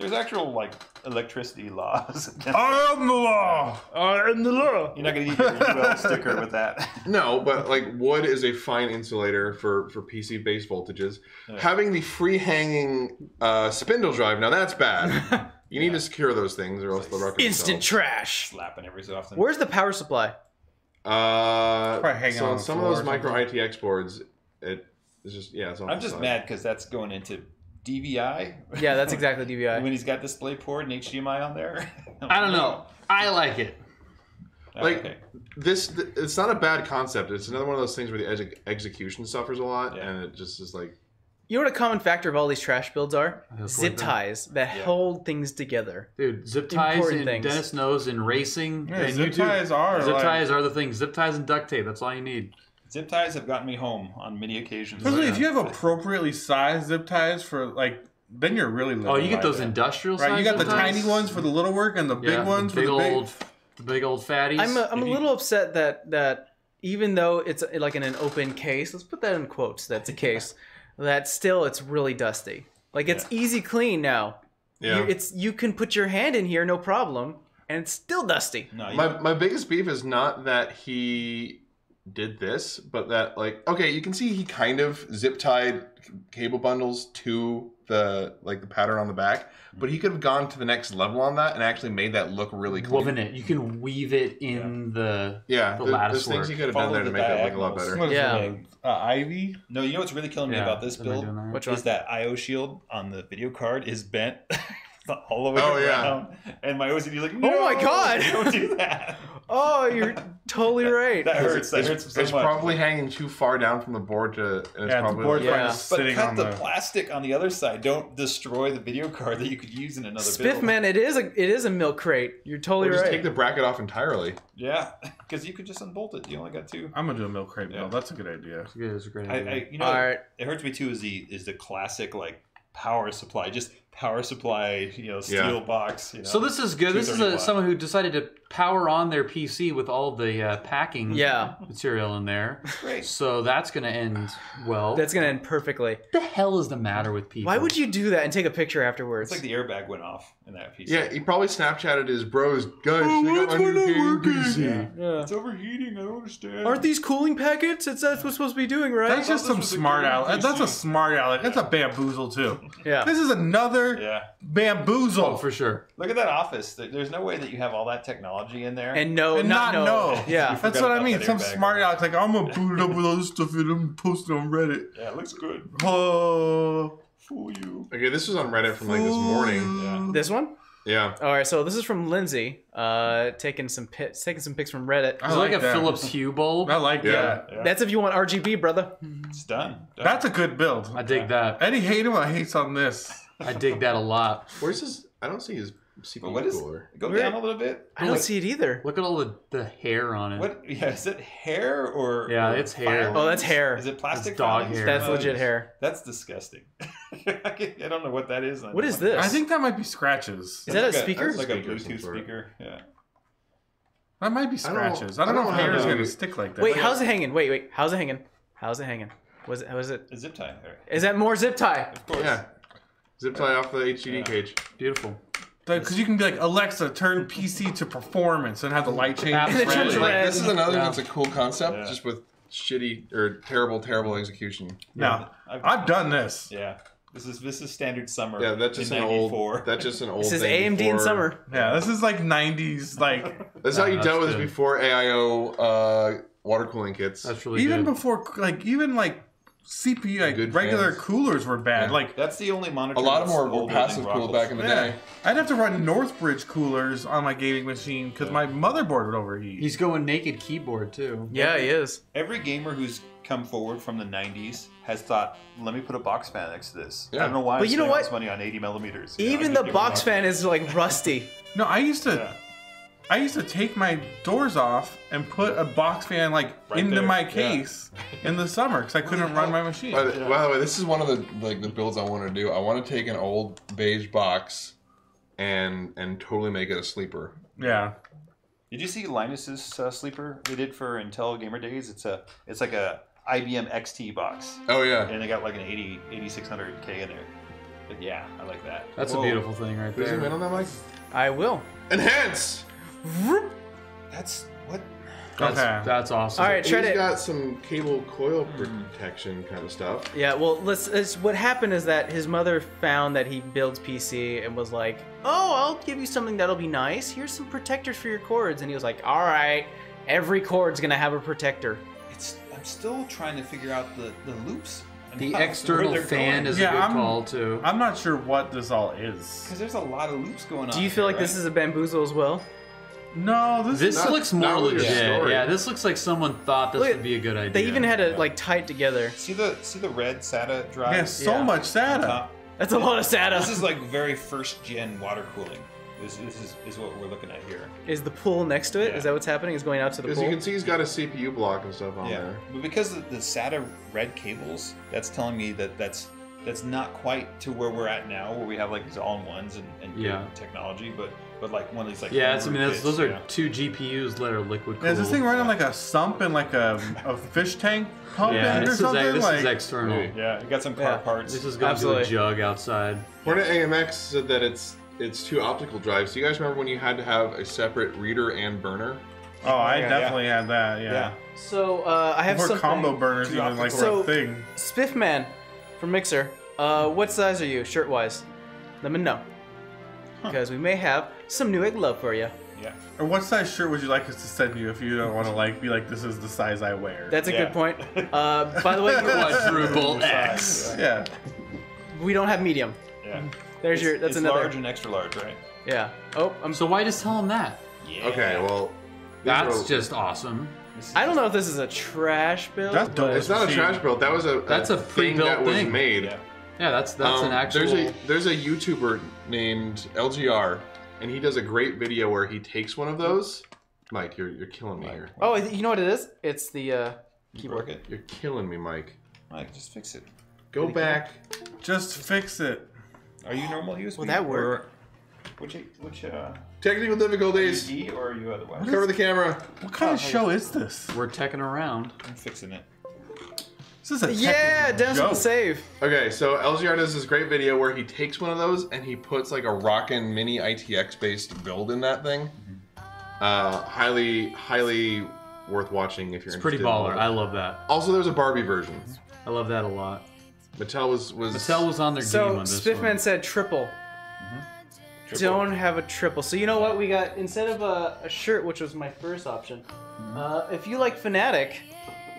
There's actual like electricity laws.
I am the law. I am the law.
You're not gonna get your UL sticker with that.
No, but like wood is a fine insulator for PC base voltages. Having the free hanging spindle drive, now that's bad. You need to secure those things or else they'll wreck
Instant
themselves.
trash.
Slapping every so often.
Where's the power supply?
hanging
So
on the
some of
floor
those
or
micro
something.
ITX boards, it's just it's on
I'm
the
just
side.
mad because that's going into DVI.
Yeah, that's exactly DVI.
When he's got DisplayPort and HDMI on there.
I don't know. I like it.
Like
Okay.
it's not a bad concept. It's another one of those things where the execution suffers a lot,
Yeah.
and it just is like
You know what a common factor of all these trash builds are?
That's
Zip
what the-
ties that hold things together.
Dude, zip ties
Important
and
things.
Dennis knows in racing.
Yeah,
and
zip
you too.
ties are
Zip
like-
ties are the things. Zip ties and duct tape. That's all you need.
Zip ties have gotten me home on many occasions.
Especially if you have appropriately sized zip ties for like, then you're really living.
Oh, you get
life.
those industrial
Right, you
size
got the
zip ties?
tiny ones for the little work and the big
Yeah,
ones
the big
for the
old, the big old fatties.
I'm a
If you-
little upset that even though it's like in an open case, let's put that in quotes. That's a case. That still it's really dusty. Like it's easy clean now.
yeah.
You can put your hand in here no problem, and it's still dusty.
No, you
My biggest beef is not that he did this, but that like okay, you can see he kind of zip tied cable bundles to the pattern on the back, but he could have gone to the next level on that and actually made that look really clean.
woven it. You can weave it in the
Yeah,
the
there's
lattice
things
work.
he could have done
Follow
there to
the
make it look a lot
diagonals.
better.
What is
Yeah.
it, Ivy.
No, you know what's really killing me
Yeah,
about this
am I
build
doing that?
Which
is
one?
that IO shield on the video card is bent all the way
Oh, yeah.
around, and my OCD is like, no,
Oh my God!
don't do that.
Oh, you're totally right.
That hurts. That hurts so
It's
much.
probably hanging too far down from the board to. And it's
Yeah, the
probably
board's
Yeah.
like
But
sitting
cut
on
the
the.
plastic on the other side. Don't destroy the video card that you could use in another build.
Spiffman, it is a milk crate. You're totally
or just
right.
take the bracket off entirely.
Yeah, because you could just unbolt it. You only got two.
I'm gonna do a milk crate
Yeah.
build. That's a good idea.
It's good. It's a great
I
idea.
you know,
All right.
it hurts me too. Is the classic like power supply, just power supply, steel box.
So this is good. This is
230 watt.
someone who decided to power on their PC with all the packing
Yeah.
material in there.
Great.
So that's going to end well.
That's gonna end perfectly.
What the hell is the matter with people?
Why would you do that and take a picture afterwards?
It's like the airbag went off in that piece.
Yeah, he probably Snapchatted his bros. Guys, I got my new game PC.
Yeah.
It's overheating. I don't understand.
Aren't these cooling packets? That's what we're supposed to be doing, right?
That's just
this
some
was a
smart
game
aleck. That's a
PC.
smart aleck. That's a bamboozle too.
Yeah.
This is another
Yeah.
bamboozle.
Oh, for sure.
Look at that office. There's no way that you have all that technology in there.
And no,
And
not
not
no.
know.
Yeah.
You
That's
forgot
what I
about
mean.
that
Some
airbag.
smart aleck like I'm gonna boot it up with all this stuff and I'm posting on Reddit.
Yeah, it looks good.
Oh,
Fool you.
Okay, this was on Reddit from like this morning.
Yeah.
This one?
Yeah.
All right. So this is from Lindsay. Taking some pics from Reddit.
I
It's
like
like a
that.
Philips Hue bulb.
I like
Yeah.
that.
Yeah.
That's if you want RGB, brother.
It's done.
That's a good build.
I dig that.
Eddie Hayden hates on this.
I dig that a lot.
Where's his? I don't see his CPU
But what is?
cooler.
Go
Where-
down a little bit.
I don't see it either.
Look at all the hair on it.
What? Yeah, is it hair or?
Yeah,
or
it's hair.
filings?
Oh, that's hair.
Is it plastic?
That's dog
filings?
hair.
That's
Yeah.
legit hair.
That's disgusting. I don't know what that is.
What is this?
I think that might be scratches.
Is that a
Like
speaker?
Like a
Speaker of some
Bluetooth
sort.
speaker. Yeah.
That might be scratches. I don't know if
I don't
hair is
know.
gonna stick like that.
Wait, how's it hanging? Wait. How's it hanging? How's it hanging? Was it?
A zip tie. There.
Is that more zip tie?
Of course.
Yeah. Zip tie off the HDD
Yeah.
cage.
Beautiful.
Because you can be like, Alexa, turn PC to performance and have the light change.
And
it turns
Like,
red.
this is another thing
Yeah.
that's a cool concept,
Yeah.
just with shitty or terrible execution.
Now,
I've-
I've done this.
Yeah. This is standard summer.
Yeah, that's just
in
an
94.
old. That's just an old.
This is
thing
AMD in
before-
summer.
Yeah, this is like 90s, like
That's how you
that's
dealt with this
good.
before AIO water cooling kits.
That's really
even
good.
before, like even like CPU, like
Good
regular
fans.
coolers were bad.
Yeah.
Like
That's the only monitor.
A lot of
that's
them were
older
passive
than
cooled
Rockwell's.
back in the
yeah,
day.
I'd have to run Northbridge coolers on my gaming machine because my motherboard would overheat.
He's going naked keyboard too.
Yeah, he is.
Every gamer who's come forward from the 90s has thought, let me put a box fan next to this. I
Yeah.
don't know why
But
I'm
you know
spending all
what?
this money on 80 millimeters. You know,
Even
I
the
just give
box
it
fan is like rusty.
No, I used to.
Yeah.
I used to take my doors off and put a box fan like
Right
into
there,
my
yeah.
case in the summer because I couldn't run my machine.
By the way, this is one of the builds I want to do. I want to take an old beige box and totally make it a sleeper.
Yeah.
Did you see Linus's sleeper they did for Intel Gamer Days? It's like a IBM XT box,
Oh yeah.
and they got like an 8600K in there. But yeah, I like that.
That's
Whoa.
a beautiful thing right
Can you zoom in
there.
on that, Mike?
I will.
Enhance.
That's what.
Okay.
That's awesome.
All right, try
He's
to.
got some cable coil protection kind of stuff.
Yeah, well, what happened is that his mother found that he builds PC and was like, "Oh, I'll give you something that'll be nice. Here's some protectors for your cords." And he was like, "All right, every cord's gonna have a protector."
I'm still trying to figure out the loops. and
The
where
external
they're
fan
going.
is
Yeah,
a good
I'm-
call too.
I'm not sure what this all is.
Because there's a lot of loops going on.
Do you feel like this is a bamboozle as well?
No, this
This
is
not-
looks more
not really a
legit.
story.
Yeah, this looks like someone thought this
Look at-
would be a good idea.
They even had to
Yeah.
like tie it together.
See the red SATA drive?
yeah, so
Yeah.
much
on
SATA.
top?
That's a lot of SATA.
This is like very first gen water cooling. This is what we're looking at here.
Is the pool next to it?
Yeah.
Is that what's happening? Is going out to the
Because
pool?
you can see he's got a CPU block and stuff on
Yeah,
there.
but because of the SATA red cables, that's telling me that that's not quite to where we're at now, where we have like these all-in-ones and good
Yeah.
technology, but like one of these like
Yeah,
homebrew kits,
those are
yeah.
2 GPUs that are liquid cooled.
Yeah, is this thing running like a sump and like a fish tank pump
Yeah,
in or
this is
something?
this
like,
is external.
Yeah, you got some car
Yeah.
parts.
This is going
Absolutely.
to a jug outside.
Hornet AMX said that it's 2 optical drives. Do you guys remember when you had to have a separate reader and burner?
oh, I
Yeah,
definitely had that. Yeah.
yeah.
So I have
Before
something.
combo burners
Two
even like
optical-
were
So-
a thing.
Spiffman from Mixer. What size are you, shirt wise? Let me know. Because we may have some new egg love for you.
Yeah.
Or what size shirt would you like us to send you if you don't want to like be like this is the size I wear?
That's a
Yeah.
good point. By the way,
Quadruple X.
yeah.
we don't have medium.
Yeah.
There's your. That's
it's
another.
large and extra large, right?
Yeah. Oh, I'm.
So why just tell him that?
Yeah.
Okay, well,
That's
these are-
just awesome.
I don't know if this is a trash build.
That's dope.
but-
It's not a trash build. That was
That's a
thing
pre-built
that was
thing.
made.
Yeah.
Yeah, that's an actual.
There's a YouTuber named LGR, and he does a great video where he takes one of those. Mike, you're killing me here.
Oh, you know what it is? It's the
You
keyboard.
broke it.
You're killing me, Mike.
Mike, just fix it.
Go back.
Just fix it.
Are you normal USB?
Will that work?
Or which
Technical difficulties.
USB or are you otherwise?
Cover the camera.
What kind of show is this?
We're teching around.
I'm fixing it.
Is this a
Yeah,
technical
Dennis with the
joke?
save.
Okay, so LGR does this great video where he takes one of those and he puts like a rockin' mini ITX based build in that thing. Highly worth watching if you're
It's pretty
interested.
baller. I love that.
Also, there's a Barbie version.
I love that a lot.
Mattel was
Mattel was on their game
So
on this
Spiffman
one.
said triple. Don't have a triple. So you know what we got instead of a shirt, which was my first option. If you like Fnatic,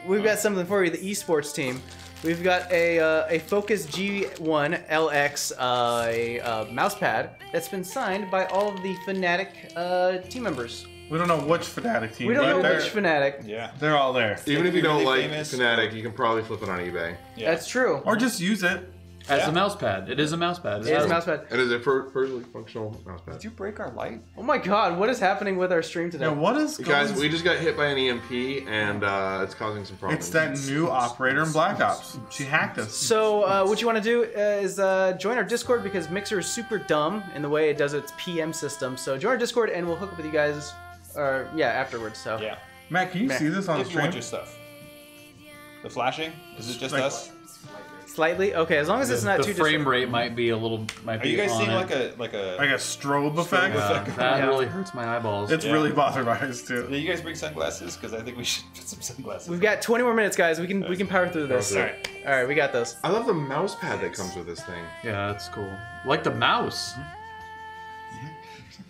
we've got something for you. The esports team. We've got a Focus G1 LX a mouse pad that's been signed by all of the Fnatic team members.
We don't know which Fnatic team.
We don't
but
know
they're,
which Fnatic.
Yeah.
They're all there.
Even if you don't
Really
like
famous.
Fnatic, you can probably flip it on eBay.
Yeah.
That's true.
Or just use it.
As
Yeah.
a mouse pad. It is a mouse pad.
It is a mouse pad.
It is a perfectly functional mouse pad.
Did you break our light?
Oh my god, what is happening with our stream today?
Yeah, what is
Guys,
going-
we just got hit by an EMP and it's causing some problems.
It's that new operator in Black Ops. She hacked us.
So what you want to do is join our Discord because Mixer is super dumb in the way it does its PM system. So join our Discord and we'll hook up with you guys, afterwards. So
Yeah.
Matt, can you see this on the
If you want
stream?
your stuff. The flashing? Is it just
Like-
us?
slightly okay, as long as it's not
the
too
frame
distant.
rate might be a little. Might
Are
be
you guys
on
seeing
it.
like a
Like a strobe effect?
Yeah, that
Yeah.
really hurts my eyeballs.
It's
Yeah.
really bothered by us too.
Did you guys bring sunglasses? Because I think we should put some sunglasses.
We've got 20 more minutes, guys. We can power through this.
Okay.
Alright.
All right, we got this.
I love the mouse pad that comes with this thing.
Yeah, that's cool. Like the mouse.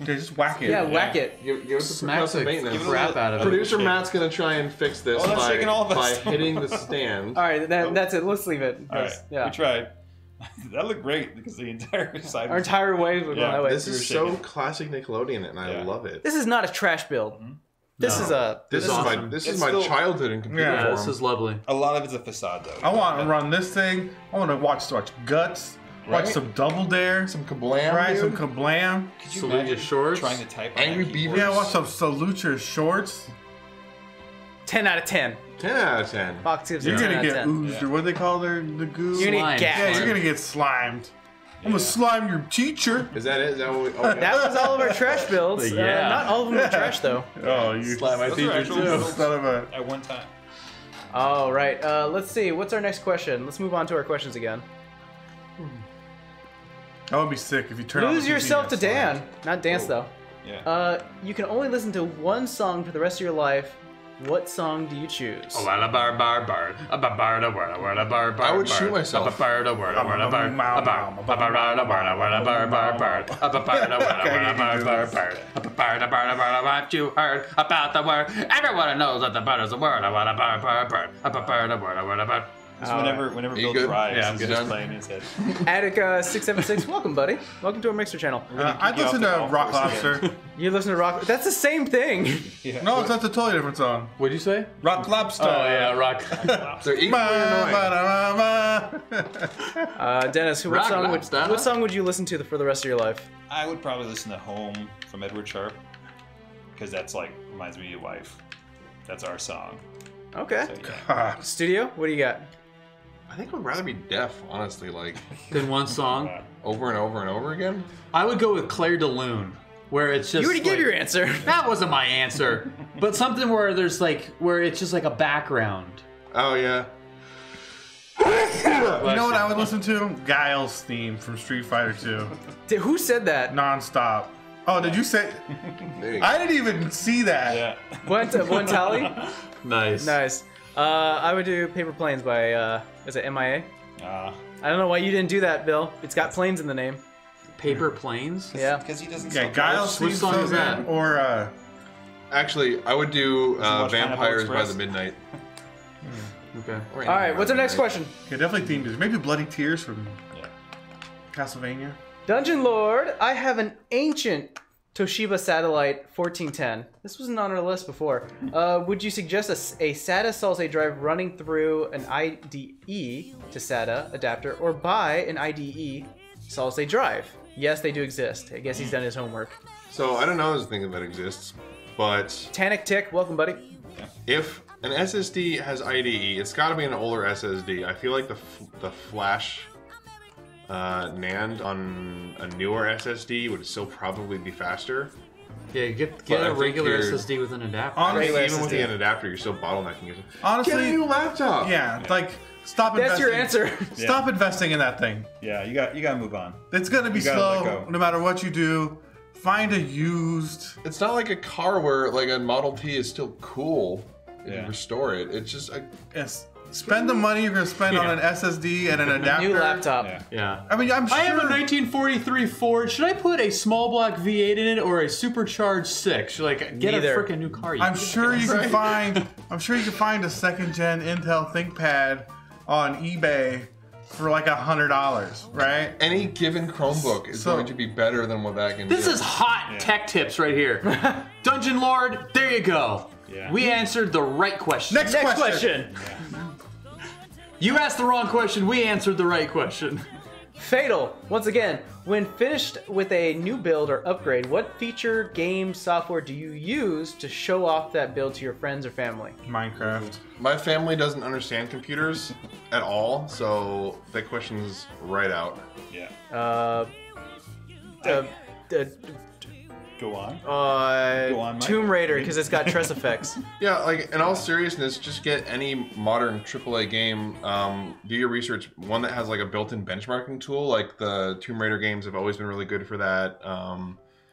Okay, just whack it.
Yeah, whack it.
Give it the
Smack
progressive
the
maintenance.
Give it a
crap
little-
out of it.
Producer Matt's gonna try and fix this
Oh, that's
by,
shaking all of us.
by hitting the stand.
All right, that's it. Let's leave it.
All right.
Yeah.
We tried. That looked great because the entire side.
Our
was-
entire wave would go
Yeah,
that way.
This
We were
is so
shaking.
classic Nickelodeon, and I
Yeah.
love it.
This is not a trash build. This
No.
is a.
This is
awesome.
my this
It's
is my
still-
childhood in computer
Yeah,
This
form.
is lovely.
a lot of it's a facade though.
I want to run this thing. I want to watch Guts. Watch some Double Dare.
Some Kablam,
Right,
dude.
some Kablam.
Could you
Salute
imagine
your shorts.
trying to type on
Angry
that keyboard?
Beavers.
Yeah, watch some Salute Your Shorts.
10 out of 10.
10 out of 10.
Fox gives it
You're
10
gonna
out of
get
10.
oozed, or what do they call the goo?
You're gonna
Slime.
get
Yeah,
gassed.
you're gonna get slimed. I'm gonna slime your teacher.
Is that it? Is that what we, okay.
That was all of our trash builds.
Yeah.
Not all of them are trash, though.
Oh, you
Slap my
Those are
teacher
actual
too.
builds
son of a.
at one time.
All right. Let's see. What's our next question? Let's move on to our questions again.
That would be sick if you turn on
Lose
the TV
yourself to
and
Dan. Not dance, though.
Yeah.
You can only listen to one song for the rest of your life. What song do you choose?
I would shoot myself.
You heard about the word. Everyone knows that the bird is a word.
It's whenever Bill
good?
drives,
Yeah, I'm
he's
good.
just playing in his head.
Attic676, welcome, buddy. Welcome to our Mixer channel.
I'd listen to Rock Lobster.
You listen to rock. That's the same thing.
No, that's a totally different song.
What'd you say?
Rock Lobster.
Oh yeah, rock.
They're equally annoying.
Dennis,
Rock Lobster.
what song would you listen to for the rest of your life?
I would probably listen to Home from Edward Sharpe because that's like reminds me of your wife. That's our song.
Okay.
So, yeah.
Studio, what do you got?
I think I'd rather be deaf, honestly, like
Then one song.
over and over and over again.
I would go with Claire de Lune, where it's just.
You already gave your answer.
That wasn't my answer, but something where there's like where it's just like a background.
Oh yeah.
You know what I would listen to? Guile's theme from Street Fighter 2.
Who said that?
Non-stop. Oh, did you say?
There you go.
I didn't even see that.
Yeah.
One tally?
Nice.
Nice. I would do Paper Planes by, is it MIA? I don't know why you didn't do that, Bill. It's got planes in the name.
Paper Planes.
Yeah.
Because he doesn't.
Yeah,
sell
Guile's
Which
theme
song is that?
good. Or
Actually, I would do
watch Pineapple
Vampires by
Express?
the Midnight.
Okay.
Or
All right, what's our next
Midnight.
question?
yeah, definitely themed is maybe Bloody Tears from
Yeah.
Castlevania.
Dungeon Lord, I have an ancient Toshiba Satellite 1410. This wasn't on our list before. Would you suggest a SATA solid-state drive running through an IDE to SATA adapter, or buy an IDE solid-state drive? Yes, they do exist. I guess he's done his homework.
So I don't know this thing that exists, but
Tanic Tick, welcome, buddy.
if an SSD has IDE, it's got to be an older SSD. I feel like the flash NAND on a newer SSD would still probably be faster.
Yeah, get
But I
a
think
regular
you're-
SSD with an adapter.
Honestly,
Regular
Even with
SSD.
an adapter, you're still bottlenecking it.
Honestly,
Get a new laptop.
yeah, like stop
That's
investing.
your answer.
Stop investing in that thing.
Yeah, you got to move on.
It's gonna be
You gotta let
slow
go.
no matter what you do. Find a used.
It's not like a car where like a Model T is still cool if
Yeah.
you restore it. It's just
Yes. Spend the money you're gonna spend on an SSD and an adapter.
New laptop.
Yeah.
Yeah.
I mean, I'm sure.
I have a 1943 Ford. Should I put a small block V8 in it or a supercharged 6? Like, get
Neither.
a freaking new car.
I'm sure you can find. I'm sure you can find a second-gen Intel ThinkPad on eBay for like $100, right?
any given Chromebook is
So-
going to be better than what that can
This
do.
is hot tech tips right here. Dungeon Lord, there you go.
Yeah.
We answered the right question.
Next question.
You asked the wrong question. We answered the right question.
Fatal. Once again, when finished with a new build or upgrade, what feature, game, software do you use to show off that build to your friends or family?
Minecraft.
My family doesn't understand computers at all, so that question's right out.
Yeah. Go on. Go on, Mike.
Tomb Raider, because it's got Tress effects.
Yeah, like in all seriousness, just get any modern AAA game. Do your research. One that has like a built-in benchmarking tool, like the Tomb Raider games have always been really good for that.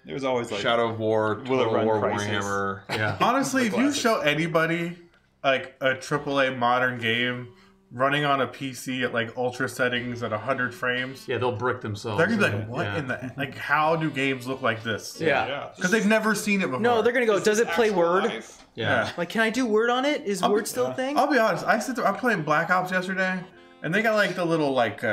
It was always like
Shadow of War,
Will it
Total
run
War,
Crysis?
Warhammer.
Yeah.
Honestly, if you
classic.
show anybody like a AAA modern game running on a PC at like ultra settings at 100 frames,
Yeah, they'll brick themselves.
they're gonna be like, "What
Yeah.
in the like? How do games look like this?"
Yeah.
yeah.
because they've never seen it before.
No, they're gonna go, does it play
Actual
Word?
life.
Yeah.
Like, can I do Word on it? Is Word still a thing?
I'll be honest. I'm playing Black Ops yesterday, and they got like the little like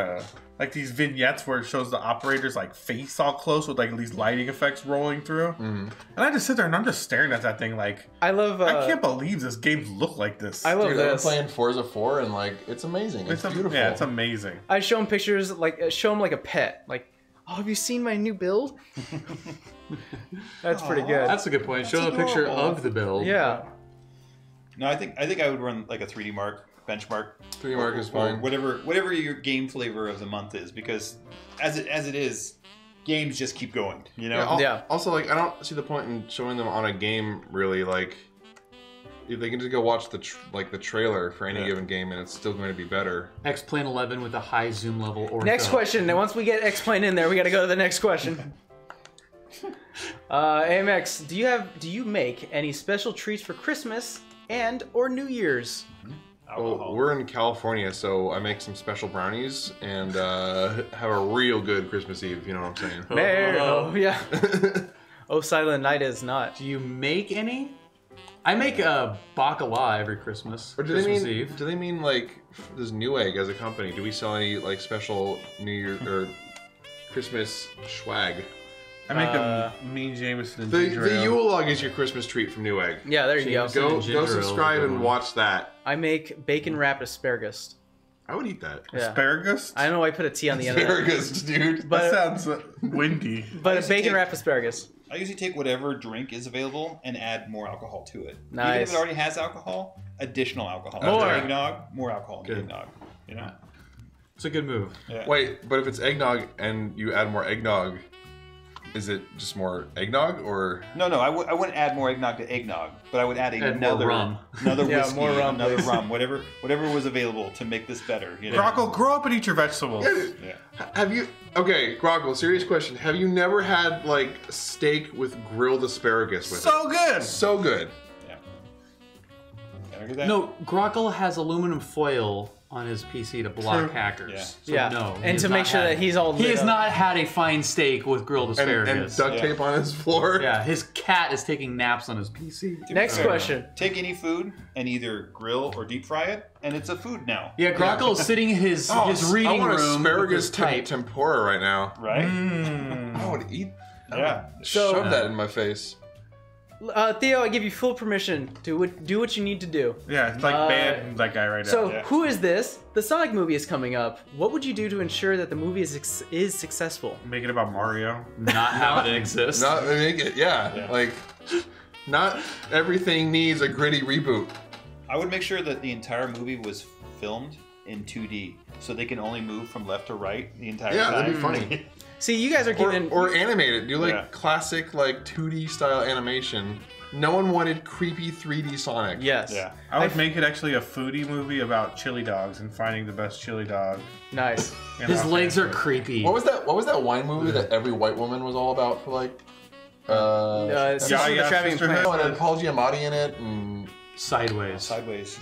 like these vignettes where it shows the operator's like face all close with like these lighting effects rolling through. And I just sit there and I'm just staring at that thing like
I love.
I can't believe this game look like this.
I love
Dude, I'm
this.
playing Forza 4 and like it's amazing. It's beautiful.
Yeah, it's amazing.
I show him pictures, like show him like a pet. Like, oh, have you seen my new build? That's pretty good.
That's a good point. Show a picture of the build.
Yeah.
No, I think I would run like a 3D Mark benchmark.
3D Mark is
Or
fine.
whatever your game flavor of the month is, because as it is, games just keep going. You know.
Yeah.
Also, like, I don't see the point in showing them on a game. Really, like, they can just go watch the trailer for any given game, and it's still going to be better.
X-Plane 11 with a high zoom level. Or
Next question. Now, once we get X-Plane in there, we got to go to the next question. AMX, do you make any special treats for Christmas and or New Year's?
Alcohol.
Well, we're in California, so I make some special brownies and have a real good Christmas Eve. You know what I'm saying?
Oh, yeah. Oh, Silent Night is not.
Do you make any? I make a bacala every Christmas.
Or do
Christmas
they mean?
Eve.
Do they mean like this Newegg as a company? Do we sell any like special New Year or Christmas swag?
I make a mean Jameson and
The
ginger ale.
Yule log is your Christmas treat from Newegg.
Yeah, there you
Jameson.
go.
Go
and ginger ale is a
subscribe
good
and
one.
watch that.
I make bacon wrapped asparagus.
I would eat that.
Yeah.
Asparagus?
I don't know why I put a T on the end of that.
Asparagus, dude.
But-
that sounds windy.
But bacon wrapped asparagus.
I usually take whatever drink is available and add more alcohol to it. Even
Nice.
if it already has alcohol, additional alcohol.
More.
Eggnog, more alcohol in the
Good.
eggnog. You know.
It's a good move.
Yeah.
Wait, but if it's eggnog and you add more eggnog, is it just more eggnog or?
No, I wouldn't add more eggnog to eggnog, but I would add
Add more
another
rum.
another
Yeah,
whiskey,
more rum,
another
please.
rum, whatever was available to make this better. You know?
Grockle, grow up and eat your vegetables.
Yeah.
Have you? Okay, Grockle, serious question. Have you never had like steak with grilled asparagus with
So good.
it? So good.
Yeah. Can I get that?
No, Grockle has aluminum foil on his PC to block
True.
hackers.
Yeah.
So
Yeah.
no. he
And
has
to make
not
sure
had-
that he's all
He
lit
has
up.
not had a fine steak with grilled
And
asparagus.
duct
Yeah.
tape on his floor.
Yeah, his cat is taking naps on his PC.
Next
Fair
question.
Take any food and either grill or deep fry it, and it's a food now.
Yeah, Grockle is sitting in his
Oh,
reading
I want
room
asparagus
with his type.
tempura right now.
Right?
I would eat.
Yeah.
So-
Shove that in my face.
Theo, I give you full permission to do what you need to do.
Yeah, it's like bad that guy right now.
So,
Yeah.
who is this? The Sonic movie is coming up. What would you do to ensure that the movie is successful?
Make it about Mario.
Not how it exists.
Not make it. Yeah, like not everything needs a gritty reboot.
I would make sure that the entire movie was filmed in 2D, so they can only move from left to right the entire
Yeah,
time.
that'd be funny.
See, you guys are giving.
Or animate it. Do like
Yeah.
classic like 2D style animation. No one wanted creepy 3D Sonic.
Yes.
Yeah.
I would make it actually a foodie movie about chili dogs and finding the best chili dog.
Nice.
in
His
Los
legs are
Angeles.
creepy.
What was that? What was that wine movie that every white woman was all about for like?
Sister of the Traveling
Sisterhood.
Plant.
Oh, and had Paul Giamatti in it, and
Sideways.
Sideways.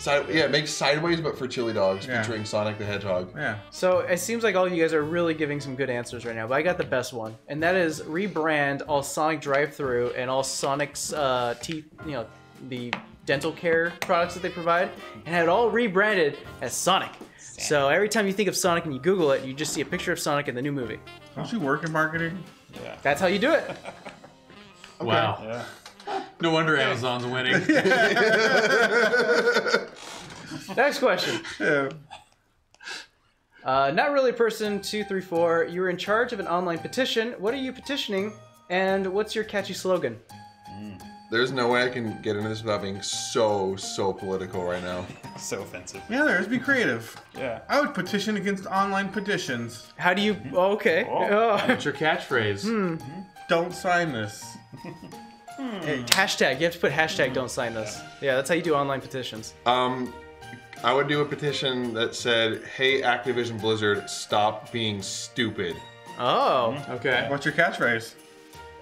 make Sideways but for chili dogs,
Yeah.
featuring Sonic the Hedgehog.
Yeah.
So it seems like all of you guys are really giving some good answers right now, but I got the best one, and that is rebrand all Sonic Drive-Thru and all Sonic's teeth, the dental care products that they provide, and have it all rebranded as Sonic. So every time you think of Sonic and you Google it, you just see a picture of Sonic in the new movie.
Don't you work in marketing?
Yeah.
That's how you do it.
Wow.
Yeah.
No wonder Amazon's winning.
Next question.
Yeah.
Not really person 234. You were in charge of an online petition. What are you petitioning? And what's your catchy slogan?
There's no way I can get into this without being so political right now.
So offensive.
Yeah, there is. Be creative.
Yeah.
I would petition against online petitions.
How do you? Oh, okay. Oh.
What's your catchphrase?
Don't sign this.
Hey, hashtag. You have to put hashtag. Don't sign this. Yeah, that's how you do online petitions.
I would do a petition that said, "Hey, Activision Blizzard, stop being stupid."
Oh.
Okay.
What's your catchphrase?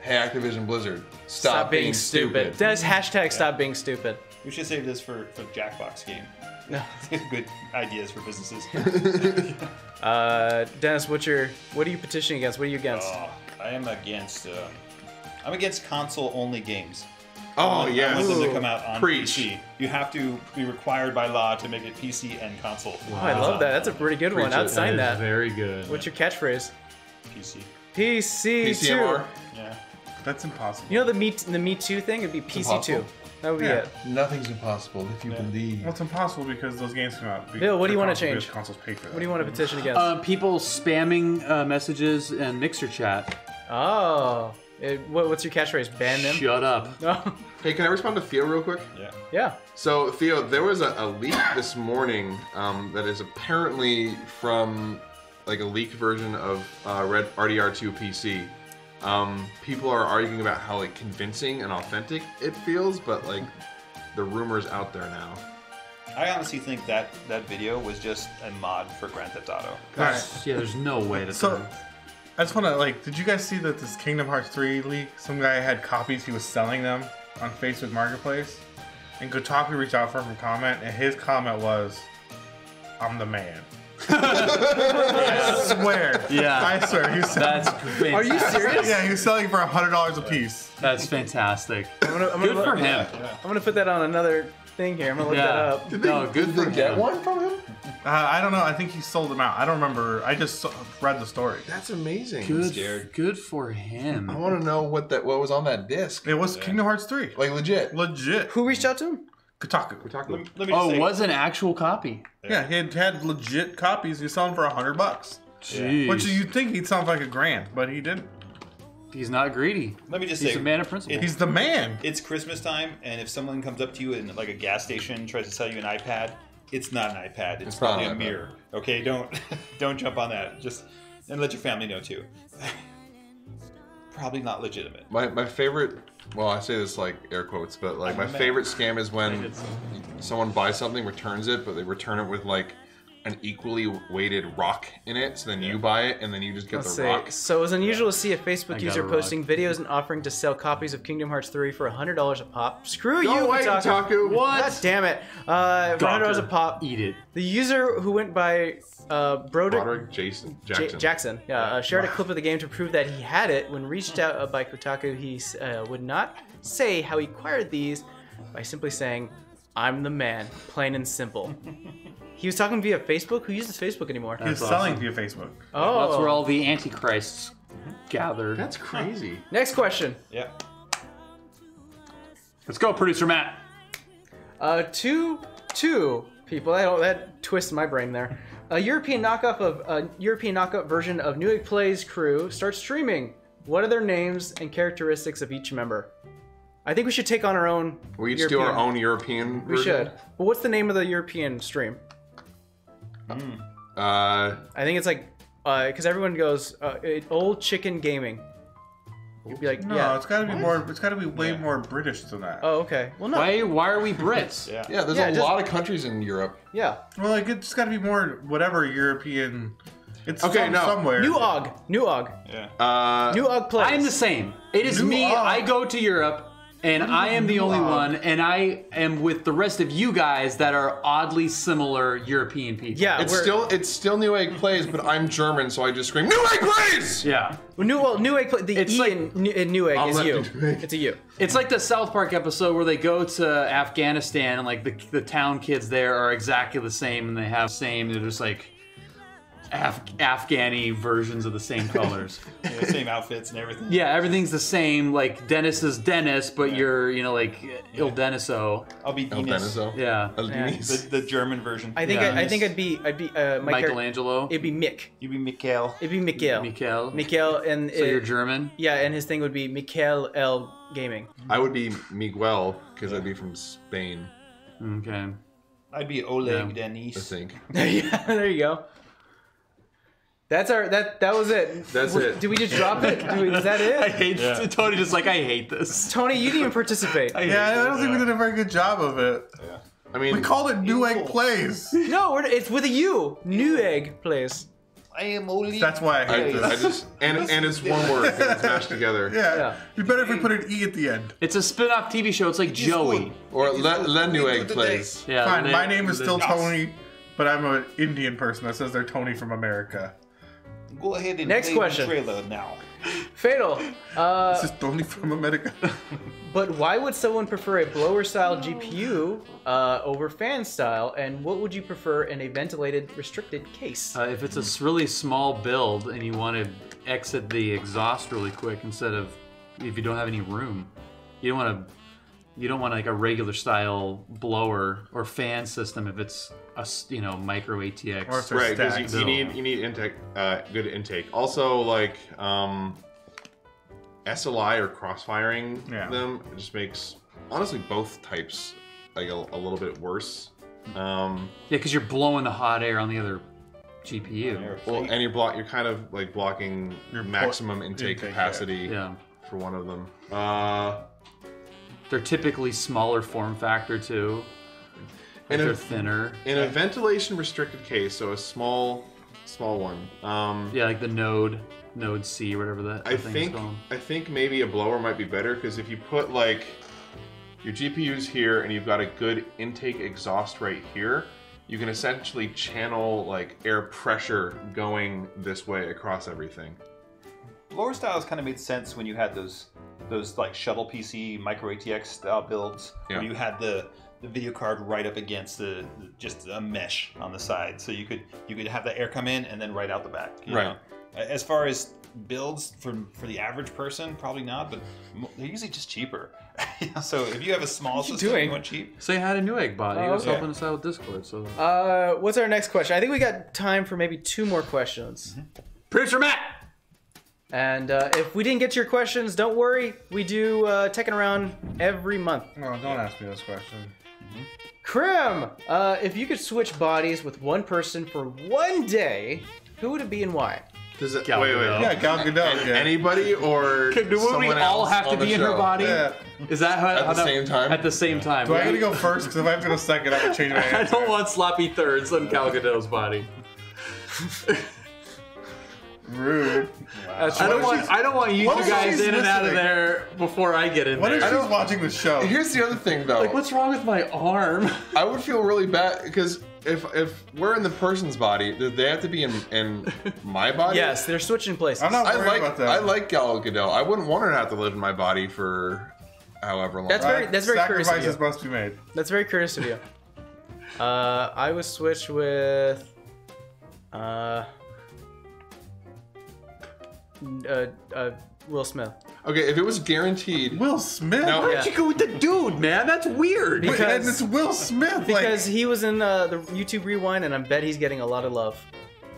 Hey, Activision Blizzard, stop being stupid.
That's hashtag. Stop being stupid.
We should save this for Jackbox game.
No.
Good ideas for businesses.
Dennis, what are you petitioning against? What are you against?
I am against. I'm against console-only games.
Oh, yeah.
I want them to
Ooh.
come out on
Preach.
PC. You have to be required by law to make it PC and console.
Oh, I love that. That's a pretty good one.
Preach
I'd
it.
sign
is
that.
Very good.
What's your catchphrase?
PC.
PC2.
PCMR.
Yeah.
That's impossible.
You know the Me Too thing? It'd be PC2.
impossible.
That would be
Yeah.
it.
Nothing's impossible if you believe.
Well, it's impossible because those games come out.
Bill, what do you wanna
Consoles-
change?
Consoles pay for that.
What do you want to petition against?
People spamming messages and Mixer chat.
Oh. What's your catchphrase? Ban them?
Shut up.
Oh.
Hey, can I respond to Theo real quick?
Yeah.
Yeah.
So, Theo, there was a leak this morning that is apparently from like a leaked version of Red RDR2 PC. People are arguing about how like convincing and authentic it feels, but like the rumor's out there now.
I honestly think that video was just a mod for Grand Theft Auto.
Alright.
Yeah, there's no way to.
So, I just want to like, did you guys see that this Kingdom Hearts 3 leak? Some guy had copies, he was selling them on Facebook Marketplace, and Kotaku reached out for him to comment, and his comment was, "I'm the man." I swear.
Yeah.
I swear. He was selling,
That's fantastic.
Are you serious?
yeah, he was selling for $100 a piece.
That's fantastic.
I'm gonna
Good for him.
I'm gonna put that on another thing here. I'm gonna look that
Yeah.
up.
No, good for him.
one from him?
I don't know. I think he sold them out. I don't remember. I just read the story.
That's amazing.
Good, good for him.
I want to know what was on that disc.
It was Kingdom Hearts 3.
Like legit.
Legit.
Who reached out to him?
Kotaku.
Let me just
Oh,
say,
it was an actual copy.
Yeah, he had legit copies. He sold them for $100.
Jeez.
Which you'd think he'd sound like $1,000, but he didn't.
He's not greedy.
let me just
He's
say,
a man of principle.
He's the man.
it's Christmas time, and if someone comes up to you in like a gas station and tries to sell you an iPad, it's not an iPad. It's
not
probably
an
a
iPad.
mirror. Okay, don't jump on that. Just and let your family know too. Probably not legitimate.
My favorite, well, I say this like air quotes, but like my favorite scam is when someone buys something, returns it, but they return it with like an equally weighted rock in it. So then you buy it, and then you just get
Let's
the
see.
rock.
So it was unusual to see a Facebook
I
user
got a rock.
posting videos and offering to sell copies of Kingdom Hearts 3 for $100 a pop. Screw
Go
you,
away, Kotaku.
What? God damn it. For $100 a pop.
Eat it.
The user who went by Broderick
Broderick Jackson.
Jackson, shared a clip of the game to prove that he had it. When reached out by Kotaku, he would not say how he acquired these by simply saying, "I'm the man," plain and simple. He was talking via Facebook. Who uses Facebook anymore?
He was selling via Facebook.
Oh,
That's where all the antichrists gathered.
That's crazy.
Next question.
Yeah.
Let's go, producer Matt.
Two people. That twists my brain there. A European knockoff version of Newegg Plays crew starts streaming. What are their names and characteristics of each member? I think we should take on our own.
We each do our own European version.
We should. But what's the name of the European stream? I think it's like, because everyone goes, Old Chicken Gaming. You'd be like,
No,
yeah.
it's gotta be more. It's gotta be way more British than that.
Oh, okay. Well, no.
Why are we Brits?
Yeah.
Yeah, there's
Yeah,
a
just-
lot of countries in Europe.
Yeah.
Well, like it's gotta be more whatever European. It's
Okay,
from
no.
somewhere.
New Og.
Yeah.
New Og Plays.
I'm the same. It is
New
me.
Og.
I go to Europe, and I am the only
Og?
one, and I am with the rest of you guys that are oddly similar European people.
Yeah.
It's
we're-
still Newegg Plays, but I'm German, so I just scream Newegg Plays.
Yeah.
Newegg Plays. The
It's
E
like-
in Newegg
I'll
is
let
you.
you do it.
It's a you.
It's like the South Park episode where they go to Afghanistan and like the town kids there are exactly the same and they have they're just like Afghani versions of the same colors.
Yeah, same outfits and everything.
Yeah, everything's the same. Like Dennis is Dennis, but you're like Il Deniso.
I'll be
El
Dinas,
Deniso.
Yeah.
El Dinis.
the German version.
I think
Yeah.
I think I'd be my character.
Michelangelo.
It'd be Mick.
You be Mikhail.
It'd be Mikhail.
Mikhail.
and
So you're German?
yeah, and his thing would be Mikhail L Gaming.
I would be Miguel because I'd be from Spain.
Okay.
I'd be Oleg
I
Denis.
think.
Yeah, there you go. That's our that was it.
That's it.
Did we just drop it? Is that
I
it?
hate Tony. Just like I hate this.
Tony, you didn't even participate.
Yeah, I don't think we did a very good job of it.
I mean,
We called it Newegg Plays.
No, it's with a U. Newegg Plays.
I am Oleg.
That's why I hate
I
this.
just and it's one word. 'cause it's mashed together.
Yeah.
Yeah.
It'd be better if we put an E at the end.
It's a spin-off TV show. It's like Joey.
Or Le Newegg Plays.
Yeah.
Fine,
they-
my name is still
they-
Tony, but I'm an Indian person that says they're Tony from America.
Go ahead and
Next
play
question.
the trailer now.
Fatal.
This is Tony from America.
But why would someone prefer a blower-style GPU over fan-style? And what would you prefer in a ventilated, restricted case?
If it's a really small build and you want to exit the exhaust really quick instead of if you don't have any room, you don't want like a regular style blower or fan system if it's a micro ATX.
Or if they're
Right, because
stacked.
you need intake, good intake. Also, like SLI or crossfiring them, it just makes honestly both types like a little bit worse.
Yeah, because you're blowing the hot air on the other GPU.
Well, and you're kind of like blocking your maximum intake capacity
Yeah.
for one of them.
They're typically smaller form factor too. Like they're thinner.
In a ventilation restricted case, so a small one.
Yeah, like the Node C, whatever that thing is called.
I think maybe a blower might be better because if you put like your GPU's here and you've got a good intake exhaust right here, you can essentially channel like air pressure going this way across everything.
Blower styles kind of made sense when you had those like shuttle PC micro ATX style builds where you had the video card right up against just a mesh on the side, so you could have the air come in and then right out the back. You know? As far as builds for the average person, probably not, but they're usually just cheaper. So if you have a small system you want cheap.
So you had a Newegg bot. He was
okay.
helping us out with Discord. So
What's our next question? I think we got time for maybe 2 more questions.
Producer Matt.
And if we didn't get to your questions, don't worry. We do Techin Around every month.
No, don't ask me this question.
Krim, if you could switch bodies with one person for one day, who would it be and why?
Does it?
Gal
wait.
Gadot.
Yeah, Gal Gadot. Yeah.
Anybody or
Do we
someone
all
else
have to
on the
be in her
show?
body?
Yeah.
Is that how
At the same time?
At the same time.
Do I gotta go first? Because if I have to go second, I would change my
I
answer.
don't want sloppy thirds on Gal Gadot's body.
Rude.
I don't want you
What
two
if
guys
she's
in and out of
listening?
there before I get in
What
there.
if she's watching the show?
Here's the other thing, though.
Like, what's wrong with my arm?
I would feel really bad because if we're in the person's body, do they have to be in my body?
Yes, they're switching places.
I'm not worried about that.
I like Gal Gadot. I wouldn't want her to have to live in my body for however long.
That's very courteous of
Sacrifices
you.
must be made.
That's very courteous of you. I would switch with Will Smith.
Okay, if it was guaranteed.
Will Smith?
No,
Why don't you go with the dude, man? That's weird.
Wait,
Because-
and it's Will Smith.
Because he was in the YouTube Rewind, and I bet he's getting a lot of love.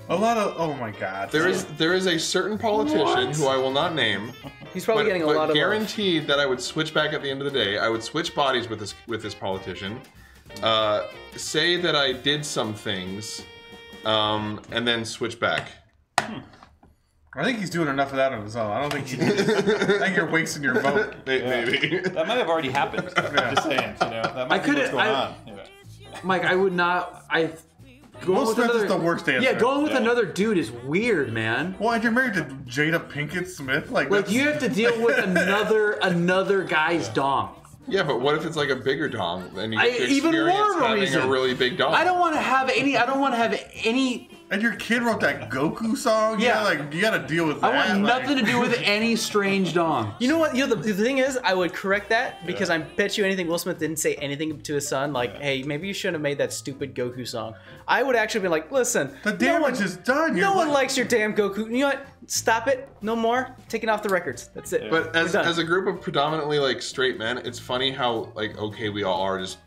a lot of. Oh my God.
There is a certain politician who I will not name.
He's probably getting a
but
lot of love.
guaranteed that I would switch back at the end of the day. I would switch bodies with this politician. Say that I did some things, and then switch back.
I think he's doing enough of that on his own. I don't think he needs I think you're wasting your vote.
Maybe.
That might have already happened. I'm just saying, that might be what's going on.
Mike, I would not.
Will Smith is the worst answer.
Yeah, going with another dude is weird, man.
Well, and you're married to Jada Pinkett Smith. Like
Like
that's-
you have to deal with another guy's dong.
Yeah, but what if it's like a bigger dong? Then you
Even
experience
more of a
having
reason.
a really big dong.
I don't want to have any.
And your kid wrote that Goku song.
Yeah.
Like you got to deal with that.
I want nothing to do with any strange dong.
You know what? The thing is, I would correct that because I bet you anything Will Smith didn't say anything to his son. Like, hey, maybe you shouldn't have made that stupid Goku song. I would actually be like, listen,
The damage is done.
No one likes your damn Goku. You know what? Stop it. No more. Taking off the records. That's it.
But
We're done.
as a group of predominantly like straight men, it's funny how like okay we all are just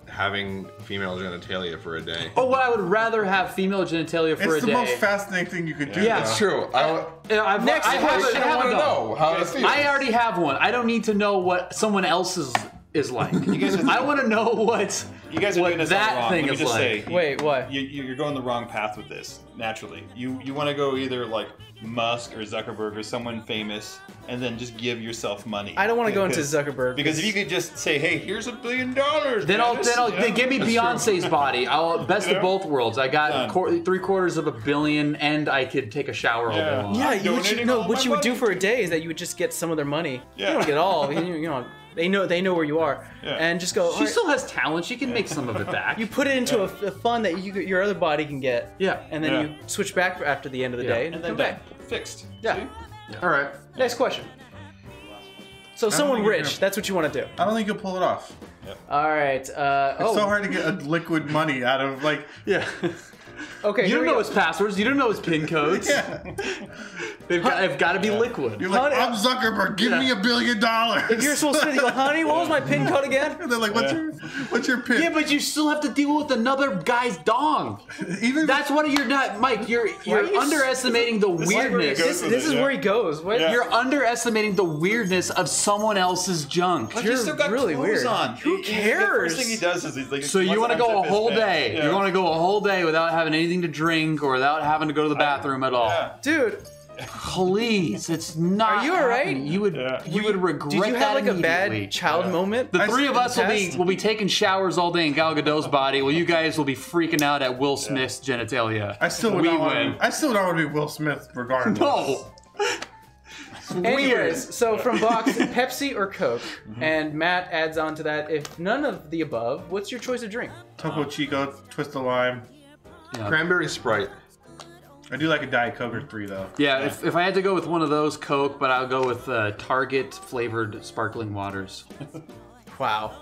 having female genitalia for a day.
Oh, well, I would rather have female genitalia for
It's
a
the
day.
most fascinating thing you could do.
Yeah,
though.
It's true.
Next
I have
question.
a
I want to
dog.
know how it feels.
I already have one. I don't need to know what someone else's is like. I want to know what
You guys are
what
doing this all
that
wrong.
thing
Let me
is
just
like.
say,
Wait, what?
You're going the wrong path with this. Naturally, you want to go either like Musk or Zuckerberg or someone famous, and then just give yourself money.
I don't want to go into
Because-
Zuckerberg.
Because if you could just say, "Hey, here's $1 billion,"
Then
Dennis,
give me Beyonce's body. I'll best of both worlds. I got
Done.
3/4 billion, and I could take a shower all day
Yeah.
long.
Yeah,
I'm donating all
what
my
you would do
money.
for a day is that you would just get some of their money.
Yeah.
You don't get all. You know, they know where you are,
Yeah.
and just go.
She
"All right."
still has talent. She can make some of it back.
You put it into a fund that your other body can get.
Yeah.
And then
Yeah.
you switch back after the end of the
Yeah.
day
and
and
then
come back.
fixed.
Yeah.
See?
All right.
Next question. So someone
think you're
rich.
gonna-
That's what you want to do.
I don't think you'll pull it off.
All right.
It's so hard to get liquid money out of like.
Yeah.
Okay.
You
here
don't
we
know
go.
his passwords. You don't know his PIN codes.
Yeah.
They've got to be liquid.
You're like,
Honey,
I'm Zuckerberg. Give me $1 billion.
If you're Will Smith, you go, honey, what was my PIN code again?
And they're like, what's your PIN?
Yeah, but you still have to deal with another guy's dong.
Even
That's what you're not, Mike. You're
you
underestimating the weirdness.
This is where he goes. What?
Yeah.
You're underestimating the weirdness of someone else's junk.
But
You're
he's still got
really
clothes
weird.
on.
Who
The
cares?
first thing he does is he's like.
So you want to go a whole day? You want to go a whole day without having anything to drink or without having to go to the bathroom at all?
Yeah.
Dude,
Please, it's not.
Are you all right?
happening. You would regret
did you
that
have like a
immediately.
bad child moment?
The three of us
Past?
will be taking showers all day in Gal Gadot's body, while you guys will be freaking out at Will Smith's genitalia.
I still would
We
not want
win.
to. I still don't want to be Will Smith, regardless.
No.
Anyways, so from Box, Pepsi or Coke, and Matt adds on to that. If none of the above, what's your choice of drink?
Topo Chico, twist of lime.
Cranberry Sprite.
I do like a Diet Coke or 3 though.
Yeah, if I had to go with one of those, Coke, but I'll go with Target flavored sparkling waters.
Wow.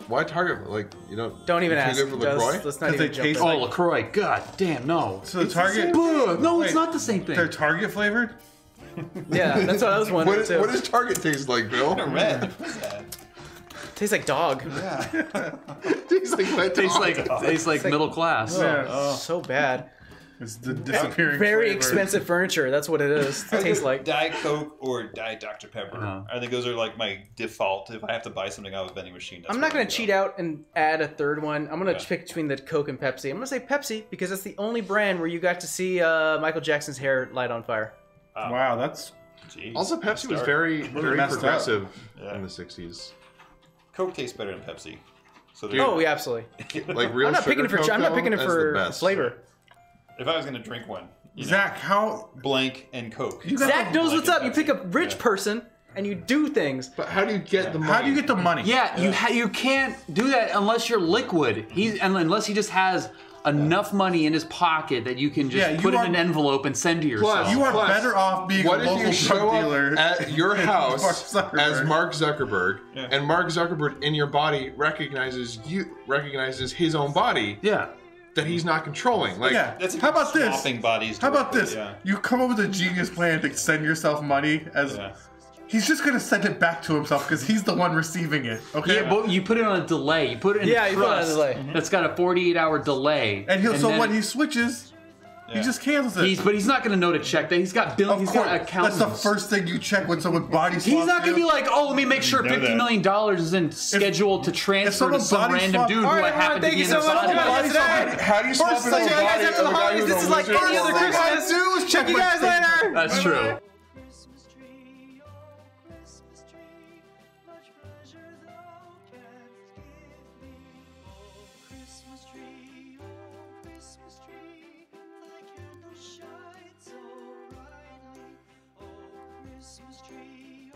Why Target? Like, you know.
Don't even
you
ask.
can't go for LaCroix?
Let's not
'Cause
even
they
jump
taste
in.
Oh, LaCroix. God damn, no.
So the Target,
Ugh, no, it's
Wait,
not the same thing.
they're Target flavored.
Yeah, that's what I was wondering too.
What does Target taste like, Bill?
Red. What's that?
Tastes like dog.
Tastes like middle class.
Yeah.
So bad.
It's the disappearing.
Very
flavor.
expensive furniture. That's what it is. It tastes like.
Diet Coke or Diet Dr Pepper.
Uh-huh.
I think those are like my default. If I have to buy something out of a vending machine, that's
I'm
where
not going
I
to
go.
cheat out and add a third one. I'm going to
Yeah.
pick between the Coke and Pepsi. I'm going to say Pepsi because that's the only brand where you got to see Michael Jackson's hair light on fire.
Wow, that's
Jeez.
Also, Pepsi was
Start.
very
messed up.
progressive
Yeah.
in the 60s.
Coke tastes better than Pepsi. So
Dude.
Oh, yeah, absolutely.
Like real
I'm not picking it
sugar
for. I'm not
cocoa,
picking it
that's
for
the best.
flavor.
if I was going to drink one, you know,
Zach. How
blank and Coke.
You got-
Zach knows what's
Like
up. You
Pepsi.
pick a rich person and you do things.
But how do you get the money?
how do you get the money?
Yeah, you can't do that unless you're liquid. Unless he just has enough money in his pocket that you can just
Yeah, you
put in
are-
an envelope and send to yourself.
Plus,
You are
Plus,
better off being
What
a
if
local
you show
drug
up
dealer
at your house
Mark Zuckerberg.
as Mark Zuckerberg, and Mark Zuckerberg in your body recognizes his own body
yeah.
that he's not controlling? Like,
Yeah.
That's
How about this?
swapping bodies.
How about
directly,
this?
Yeah.
You come up with a genius plan to send yourself money as
Yeah.
he's just gonna send it back to himself because he's the one receiving it. Okay.
Yeah, but you put it on a delay. You put it in
Yeah,
a
you put it on a
trust
delay.
that's got a 48-hour delay.
and
then
when he switches, he
Yeah.
just cancels it.
but he's not going to know to check that. He's got billions.
of
He's
course,
got accountants.
that's the first thing you check when someone body swaps.
He's not going to
you.
be like, oh, let me make sure
know that.
$50 million isn't scheduled to transfer to
someone
some
body
random
swap-
dude
All
who
right,
I
everyone,
happen to
thank
be
you
in
so
the
much
body.
for
Body
joining us
swap.
today.
how do you swap
First
into
thing
a
you guys
body
after the
of a guy
holidays,
who's
this
a
is like
wizard?
any other
All I gotta
Christmas.
do is check
Check you
my
guys
thing.
later.
That's true.
Christmas tree, oh Christmas tree, much pleasure thou canst give me. Oh Christmas tree, thy candle shines so brightly. Oh Christmas tree,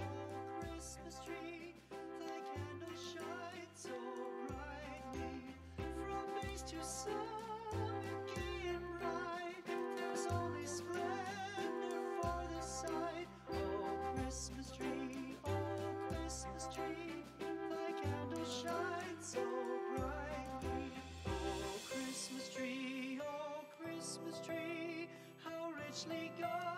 thy candle shines so brightly. From base to summit, gay and bright, there's only splendor for the sight. Oh Christmas tree, thy candle shines so brightly. Oh Christmas tree, how richly God